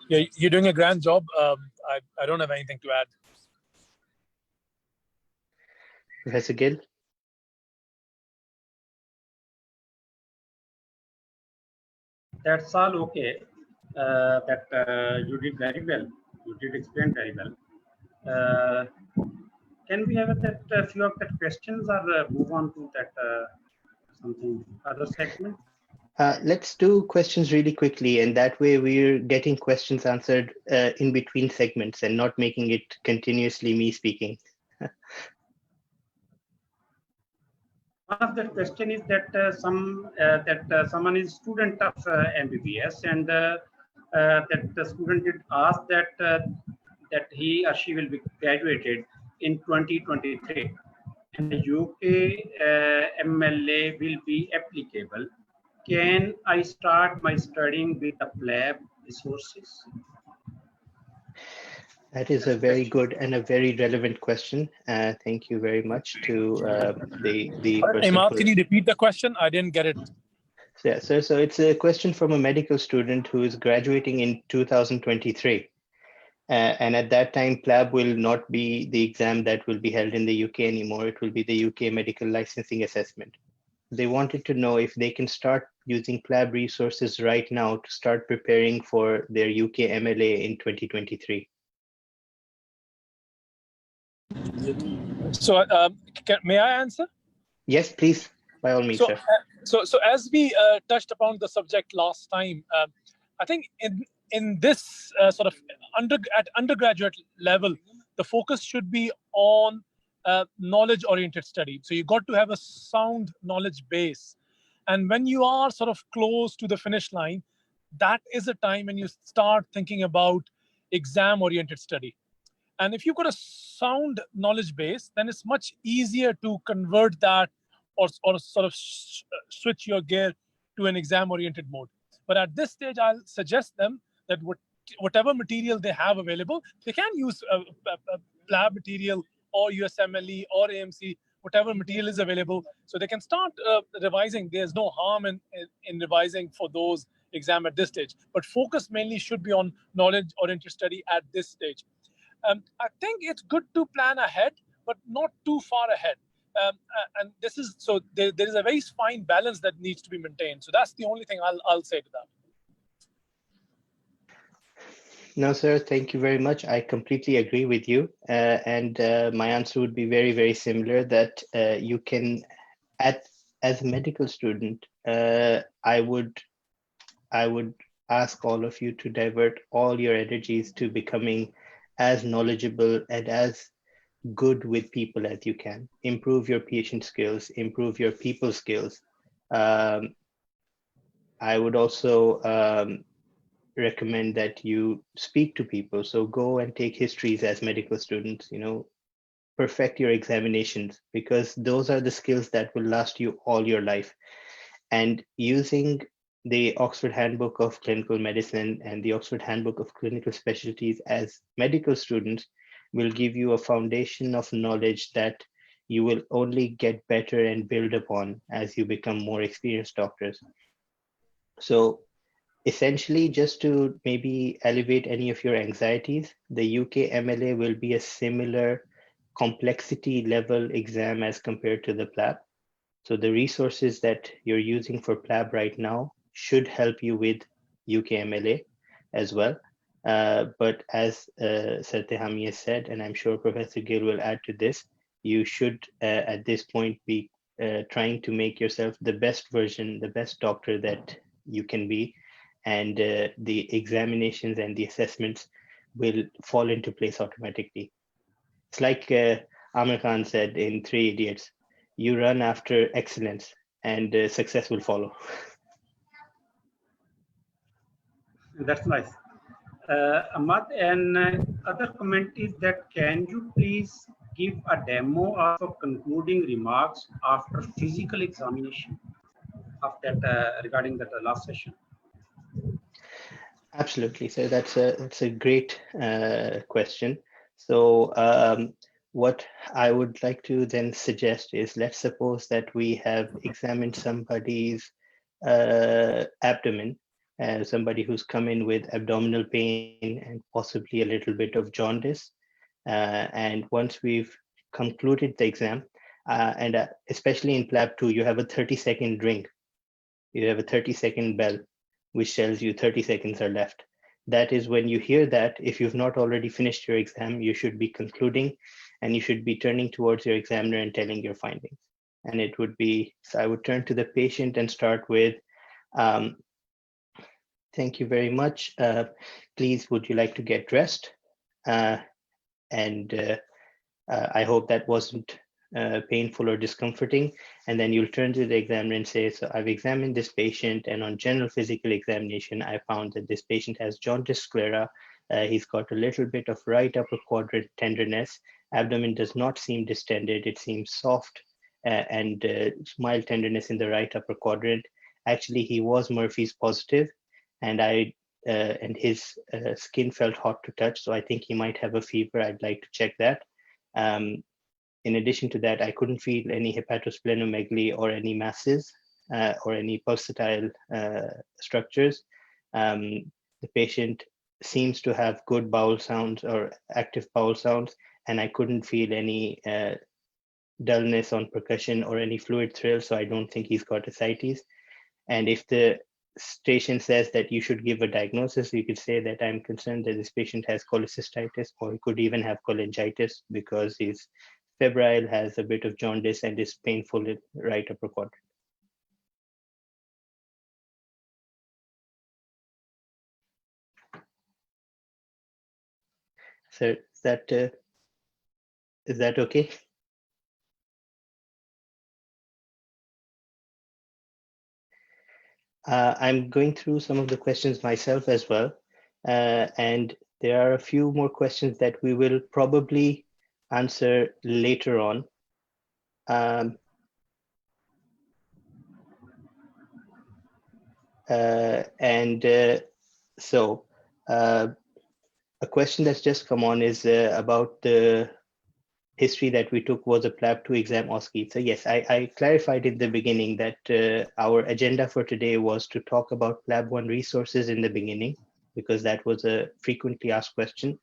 Yeah, you're doing a grand job. I don't have anything to add. Professor Gill? That's all okay. You did very well. You did explain very well. Can we have that few of that questions, or move on to that something other segment? Let's do questions really quickly, and that way we're getting questions answered in between segments and not making it continuously me speaking. One of the question is that someone is student of MBBS, and that the student did ask that he or she will be graduated in 2023, and the UKMLA will be applicable. Can I start my studying with the PLAB resources? That is a very good and a very relevant question. Thank you very much to the person. Imad, can you repeat the question? I didn't get it. Yeah, so it's a question from a medical student who is graduating in 2023. And at that time, PLAB will not be the exam that will be held in the UK anymore. It will be the UK Medical Licensing Assessment. They wanted to know if they can start using PLAB resources right now to start preparing for their UKMLA in 2023. So, may I answer? Yes, please, by all means, So, sir. so as we touched upon the subject last time, I think in this sort of at undergraduate level, the focus should be on knowledge-oriented study. So you got to have a sound knowledge base, and when you are sort of close to the finish line, that is a time when you start thinking about exam-oriented study. And if you've got a sound knowledge base, then it's much easier to convert that or sort of switch your gear to an exam-oriented mode. But at this stage, I'll suggest them that whatever material they have available, they can use PLAB material or USMLE or AMC, whatever material is available, so they can start revising. There's no harm in revising for those exams at this stage. But focus mainly should be on knowledge-oriented study at this stage. I think it's good to plan ahead, but not too far ahead. And this is so there is a very fine balance that needs to be maintained. So that's the only thing I'll say to that. No, sir, thank you very much. I completely agree with you. And my answer would be very, very similar, that you can, as a medical student, I would ask all of you to divert all your energies to becoming as knowledgeable and as good with people as you can. Improve your patient skills, improve your people skills. I would also recommend that you speak to people. So go and take histories as medical students, perfect your examinations, because those are the skills that will last you all your life. And using the Oxford Handbook of Clinical Medicine and the Oxford Handbook of Clinical Specialties as medical students will give you a foundation of knowledge that you will only get better and build upon as you become more experienced doctors. So essentially, just to maybe elevate any of your anxieties, the UKMLA will be a similar complexity level exam as compared to the PLAB. So the resources that you're using for PLAB right now should help you with UKMLA as well. But as Sir Tehami has said, and I'm sure Professor Gill will add to this, you should at this point be trying to make yourself the best version, the best doctor that you can be. And the examinations and the assessments will fall into place automatically. It's like Amir Khan said in Three Idiots, you run after excellence and success will follow. That's nice. Ahmad, and other comment is that can you please give a demo of concluding remarks after physical examination of that regarding that last session? Absolutely. So that's a great question. So what I would like to then suggest is, let's suppose that we have examined somebody's abdomen, somebody who's come in with abdominal pain and possibly a little bit of jaundice. And once we've concluded the exam, and especially in PLAB 2, you have a 30-second ring. You have a 30-second bell, which tells you 30 seconds are left. That is when you hear that, if you've not already finished your exam, you should be concluding and you should be turning towards your examiner and telling your findings. And it would be, so I would turn to the patient and start with, thank you very much. Please, would you like to get dressed? I hope that wasn't painful or discomforting. And then you'll turn to the examiner and say, so I've examined this patient, and on general physical examination, I found that this patient has jaundice sclera. He's got a little bit of right upper quadrant tenderness. Abdomen does not seem distended. It seems soft and mild tenderness in the right upper quadrant. Actually, he was Murphy's positive, and his skin felt hot to touch. So I think he might have a fever. I'd like to check that. In addition to that, I couldn't feel any hepatosplenomegaly or any masses or any pulsatile structures. The patient seems to have good bowel sounds or active bowel sounds, and I couldn't feel any dullness on percussion or any fluid thrill, so I don't think he's got ascites. And if the patient says that you should give a diagnosis, you could say that I'm concerned that this patient has cholecystitis, or he could even have cholangitis because he's febrile, has a bit of jaundice, and is painful in right upper quadrant. So is that okay? I'm going through some of the questions myself as well, and there are a few more questions that we will probably answer later on. So a question that's just come on is about the history that we took was a PLAB 2 exam OSCE. So yes, I clarified in the beginning that our agenda for today was to talk about PLAB 1 resources in the beginning, because that was a frequently asked question.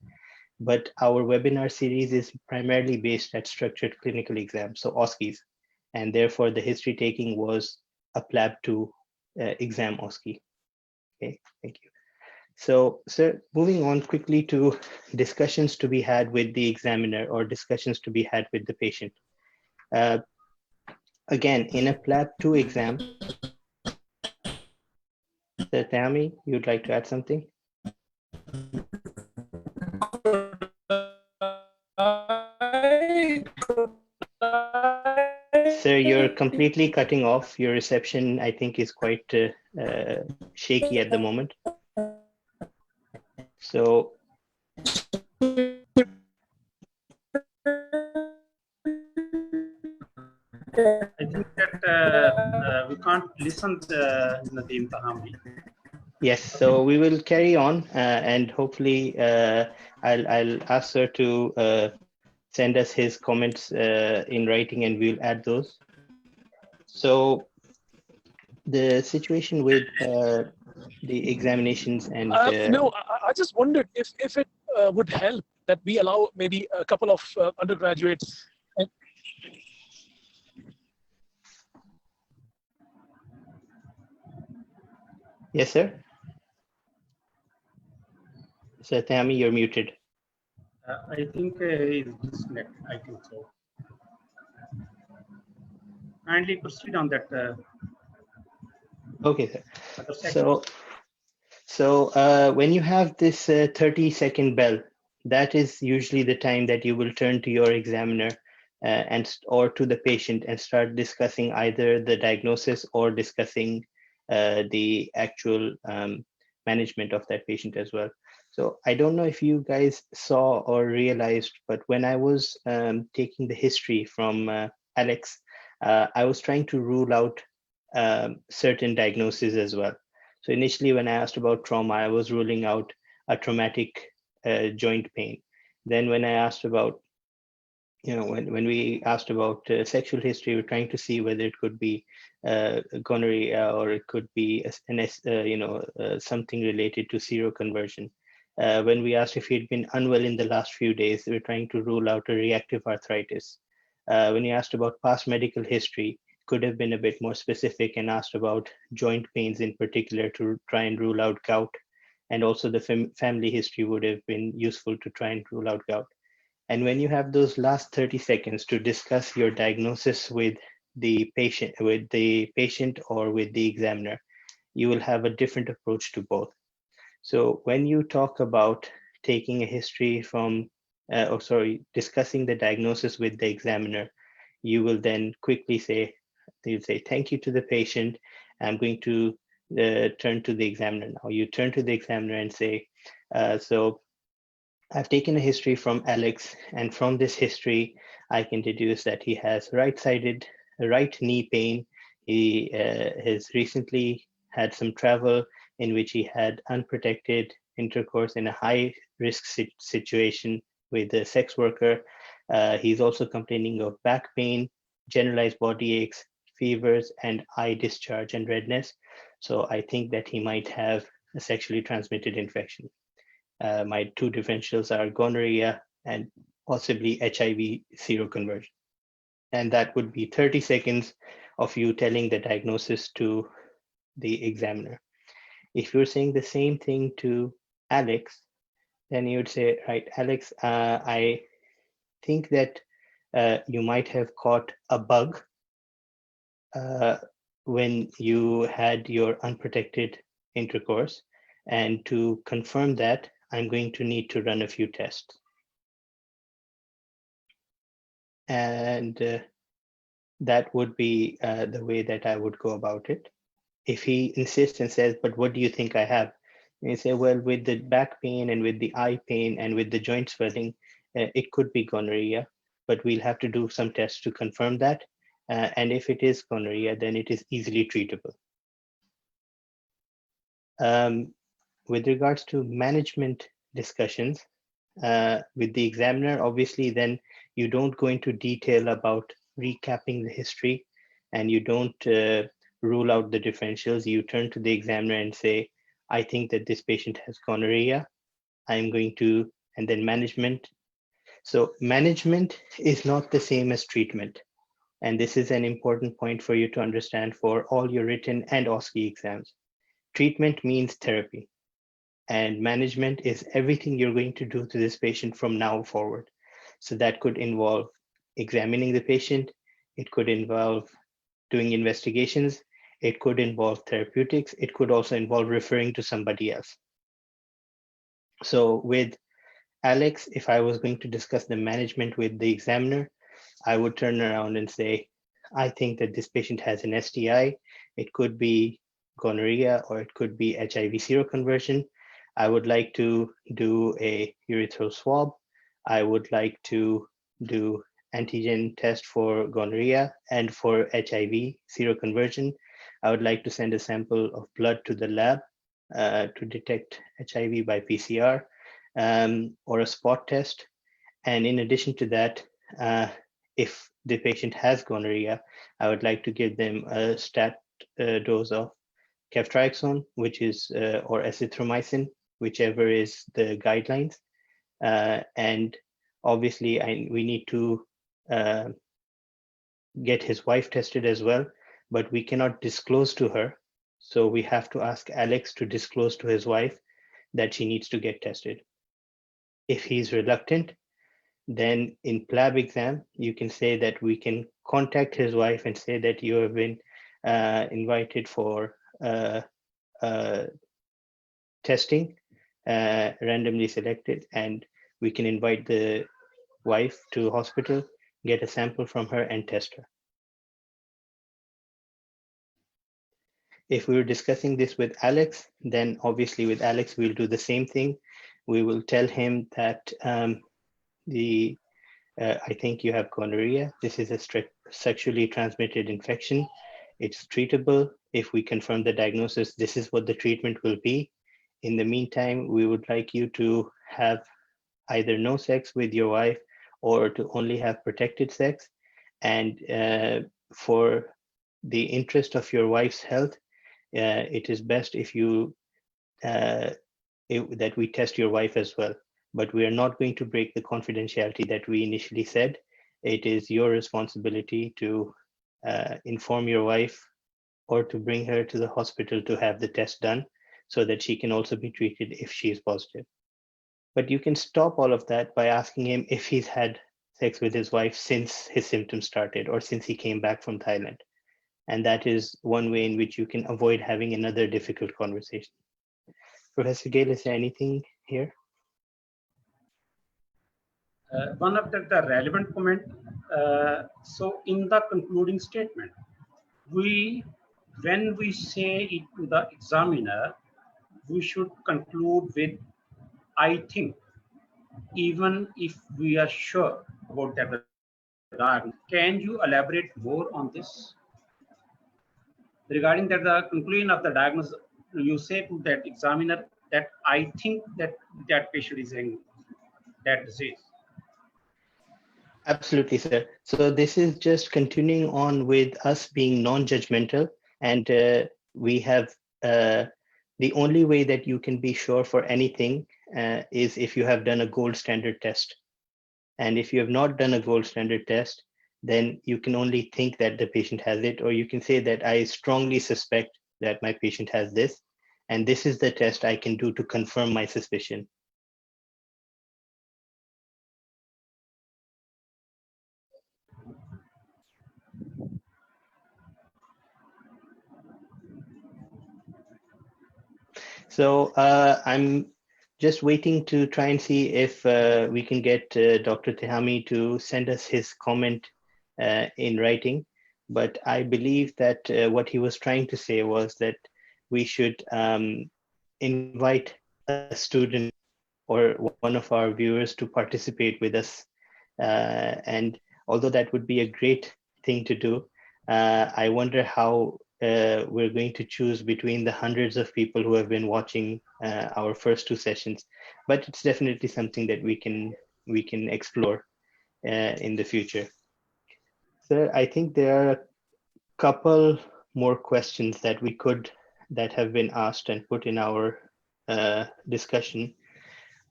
But our webinar series is primarily based at structured clinical exams, so OSCEs. And therefore the history taking was a PLAB 2 exam OSCE. Okay, thank you. So moving on quickly to discussions to be had with the examiner or discussions to be had with the patient. Again, in a PLAB 2 exam, Sir Tammy, you'd like to add something? Sir, you're completely cutting off. Your reception, I think, is quite shaky at the moment. So I think that we can't listen to Nadeem Tahami. yes, so we will carry on, and hopefully I'll ask Sir to send us his comments in writing, and we'll add those. So the situation with the examinations and no, I just wondered if it would help that we allow maybe a couple of undergraduates. Yes, sir. Sir Tammy, you're muted. I think it's disconnected. I think so. Kindly proceed on that. Okay, sir. So when you have this 30-second bell, that is usually the time that you will turn to your examiner or to the patient and start discussing either the diagnosis or discussing the actual management of that patient as well. So I don't know if you guys saw or realized, but when I was taking the history from Alex, I was trying to rule out certain diagnoses as well. So initially, when I asked about trauma, I was ruling out a traumatic joint pain. Then when I asked about, when we asked about sexual history, we're trying to see whether it could be gonorrhea or it could be something related to seroconversion. When we asked if he'd been unwell in the last few days, we're trying to rule out a reactive arthritis. When you asked about past medical history, could have been a bit more specific and asked about joint pains in particular to try and rule out gout. And also the family history would have been useful to try and rule out gout. And when you have those last 30 seconds to discuss your diagnosis with the patient or with the examiner, you will have a different approach to both. So when you talk about taking a history from, discussing the diagnosis with the examiner, you will then quickly say, thank you to the patient. I'm going to turn to the examiner now. You turn to the examiner and say, so I've taken a history from Alex, and from this history, I can deduce that he has right-sided right knee pain. He has recently had some travel in which he had unprotected intercourse in a high-risk situation with a sex worker. He's also complaining of back pain, generalized body aches, fevers, and eye discharge and redness. So I think that he might have a sexually transmitted infection. My two differentials are gonorrhea and possibly HIV seroconversion. And that would be 30 seconds of you telling the diagnosis to the examiner. If you're saying the same thing to Alex, then you would say, right, Alex, I think that you might have caught a bug when you had your unprotected intercourse. And to confirm that, I'm going to need to run a few tests. And that would be the way that I would go about it. If he insists and says, but what do you think I have? And you say, well, with the back pain and with the eye pain and with the joint swelling, it could be gonorrhea, but we'll have to do some tests to confirm that. And if it is gonorrhea, then it is easily treatable. With regards to management discussions with the examiner, obviously, then you don't go into detail about recapping the history, and you don't rule out the differentials. You turn to the examiner and say, I think that this patient has gonorrhea. I'm going to, and then management. So management is not the same as treatment. And this is an important point for you to understand for all your written and OSCE exams. Treatment means therapy, and management is everything you're going to do to this patient from now forward. So that could involve examining the patient. It could involve doing investigations. It could involve therapeutics. It could also involve referring to somebody else. So with Alex, if I was going to discuss the management with the examiner, I would turn around and say, I think that this patient has an STI. It could be gonorrhea or it could be HIV seroconversion. I would like to do a urethral swab. I would like to do antigen test for gonorrhea and for HIV seroconversion. I would like to send a sample of blood to the lab to detect HIV by PCR or a spot test. And in addition to that, if the patient has gonorrhea, I would like to give them a stat dose of ceftriaxone, which is, or azithromycin, whichever is the guidelines. And obviously, we need to get his wife tested as well, but we cannot disclose to her. So we have to ask Alex to disclose to his wife that she needs to get tested. If he's reluctant, then in PLAB exam, you can say that we can contact his wife and say that you have been invited for testing, randomly selected, and we can invite the wife to hospital, get a sample from her and test her. If we were discussing this with Alex, then obviously with Alex, we'll do the same thing. We will tell him that I think you have gonorrhea. This is a sexually transmitted infection. It's treatable. If we confirm the diagnosis, this is what the treatment will be. In the meantime, we would like you to have either no sex with your wife or to only have protected sex. And for the interest of your wife's health, it is best if you that we test your wife as well. But we are not going to break the confidentiality that we initially said. It is your responsibility to inform your wife or to bring her to the hospital to have the test done so that she can also be treated if she is positive. But you can stop all of that by asking him if he's had sex with his wife since his symptoms started or since he came back from Thailand. And that is one way in which you can avoid having another difficult conversation. Professor Gale, is there anything here? One of the relevant comment. So in the concluding statement, when we say it to the examiner, we should conclude with, I think, even if we are sure about that. Can you elaborate more on this? Regarding that, the conclusion of the diagnosis, you say to that examiner that I think that that patient is in that disease. Absolutely, sir. So this is just continuing on with us being non-judgmental, and we have the only way that you can be sure for anything is if you have done a gold standard test. And if you have not done a gold standard test, then you can only think that the patient has it, or you can say that I strongly suspect that my patient has this, and this is the test I can do to confirm my suspicion. So I'm just waiting to try and see if we can get Dr. Tehami to send us his comment in writing. But I believe that what he was trying to say was that we should invite a student or one of our viewers to participate with us. And although that would be a great thing to do, I wonder how we're going to choose between the hundreds of people who have been watching our first two sessions, but it's definitely something that we can explore in the future. So I think there are a couple more questions that have been asked and put in our discussion.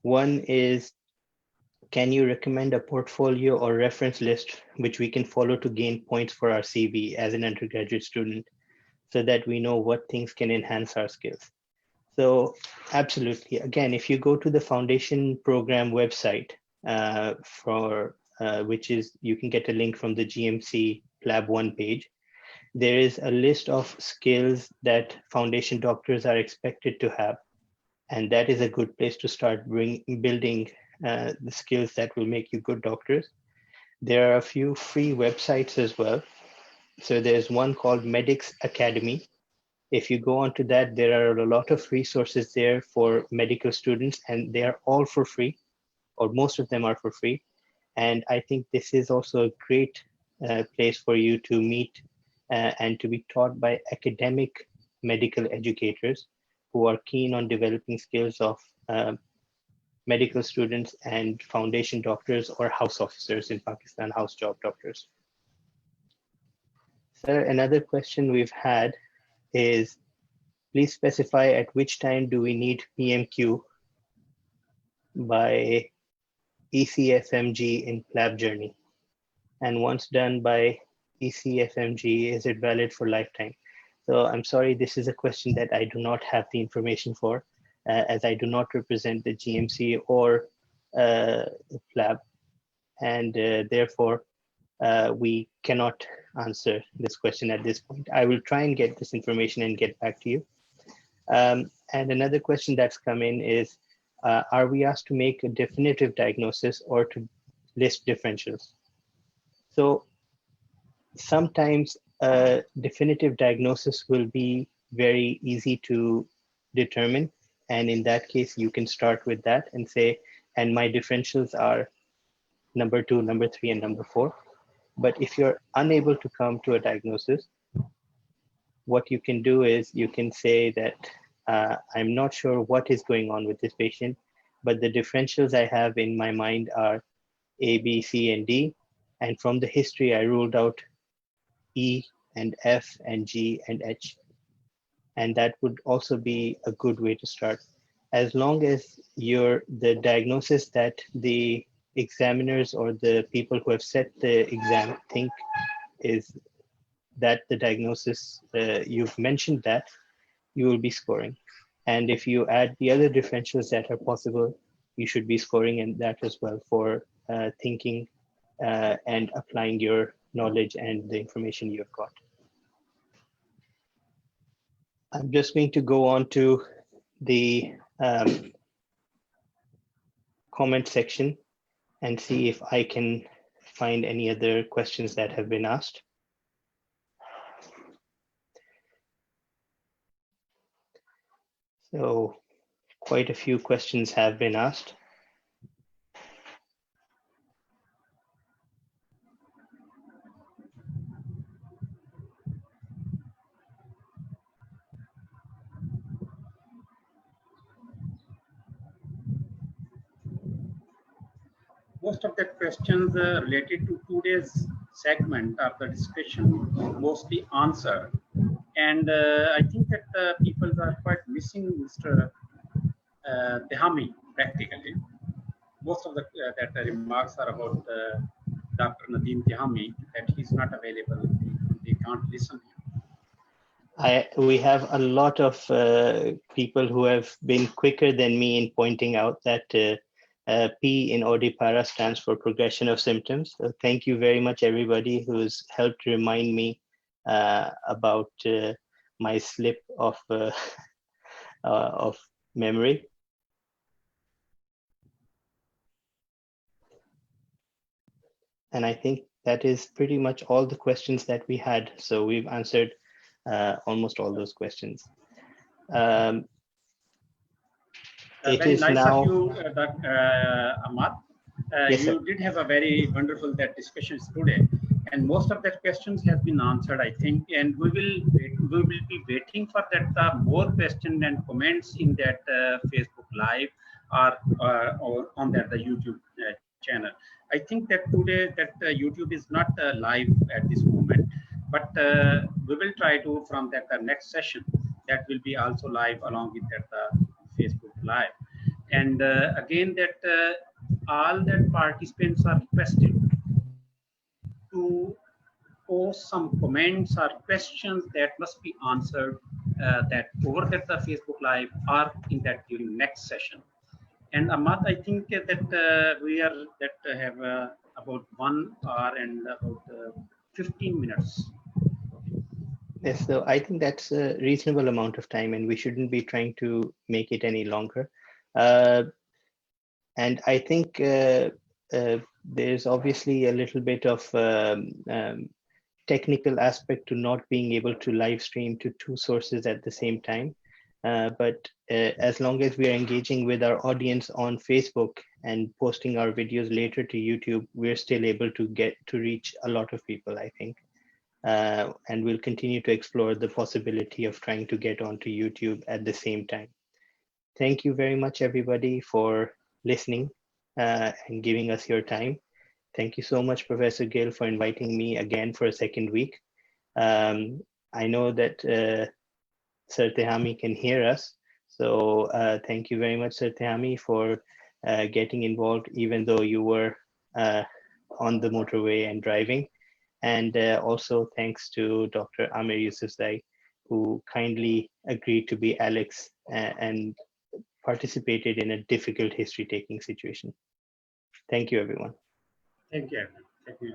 One is, can you recommend a portfolio or reference list which we can follow to gain points for our CV as an undergraduate student, so that we know what things can enhance our skills? So absolutely. Again, if you go to the foundation program website, which is, you can get a link from the GMC PLAB 1 page, there is a list of skills that foundation doctors are expected to have. And that is a good place to start building the skills that will make you good doctors. There are a few free websites as well. So there's one called Medics Academy. If you go onto that, there are a lot of resources there for medical students, and they are all for free, or most of them are for free. And I think this is also a great place for you to meet and to be taught by academic medical educators who are keen on developing skills of medical students and foundation doctors or house officers in Pakistan, house job doctors. Sir, another question we've had is, please specify at which time do we need PMQ by ECFMG in PLAB journey? And once done by ECFMG, is it valid for lifetime? So I'm sorry, this is a question that I do not have the information for, as I do not represent the GMC or PLAB, and therefore we cannot answer this question at this point. I will try and get this information and get back to you. And another question that's come in is, are we asked to make a definitive diagnosis or to list differentials? So sometimes a definitive diagnosis will be very easy to determine. And in that case, you can start with that and say, and my differentials are number 2, number 3, and number 4. But if you're unable to come to a diagnosis, what you can do is you can say that I'm not sure what is going on with this patient, but the differentials I have in my mind are A, B, C, and D. And from the history, I ruled out E and F and G and H. And that would also be a good way to start. As long as the diagnosis that the examiners or the people who have set the exam think is that the diagnosis, you've mentioned that, you will be scoring. And if you add the other differentials that are possible, you should be scoring in that as well for thinking and applying your knowledge and the information you've got. I'm just going to go on to the comment section and see if I can find any other questions that have been asked. So quite a few questions have been asked. Most of the questions related to today's segment of the discussion mostly answered. And I think that people are quite missing Mr. Tehami practically. Most of the that remarks are about Dr. Nadeem Tehami, that he's not available, they can't listen. We have a lot of people who have been quicker than me in pointing out that P in ODPARA stands for progression of symptoms. So thank you very much, everybody who's helped remind me about my slip of memory. And I think that is pretty much all the questions that we had. So we've answered almost all those questions. It very is nice now, of you, Dr. Ahmad. Yes, you sir. did have a very wonderful discussions today, and most of that questions have been answered, I think. And we will be waiting for that more questions and comments in that Facebook Live or on that the YouTube channel. I think that today that YouTube is not live at this moment, but we will try to from that next session that will be also live along with that Facebook Live. And again, that all that participants are requested to post some comments or questions that must be answered that over that the Facebook Live or in that during next session. And Ahmad, I think that we are that have about 1 hour and about 15 minutes. Yes, so I think that's a reasonable amount of time and we shouldn't be trying to make it any longer. And I think there's obviously a little bit of technical aspect to not being able to live stream to 2 sources at the same time. But as long as we are engaging with our audience on Facebook and posting our videos later to YouTube, we're still able to get to reach a lot of people, I think. And we'll continue to explore the possibility of trying to get onto YouTube at the same time. Thank you very much, everybody, for listening and giving us your time. Thank you so much, Professor Gill, for inviting me again for a second week. I know that Sir Tehami can hear us. So thank you very much, Sir Tehami, for getting involved, even though you were on the motorway and driving. And also thanks to Dr. Amir Yusufzai, who kindly agreed to be Alex and participated in a difficult history-taking situation. Thank you, everyone. Thank you. Thank you.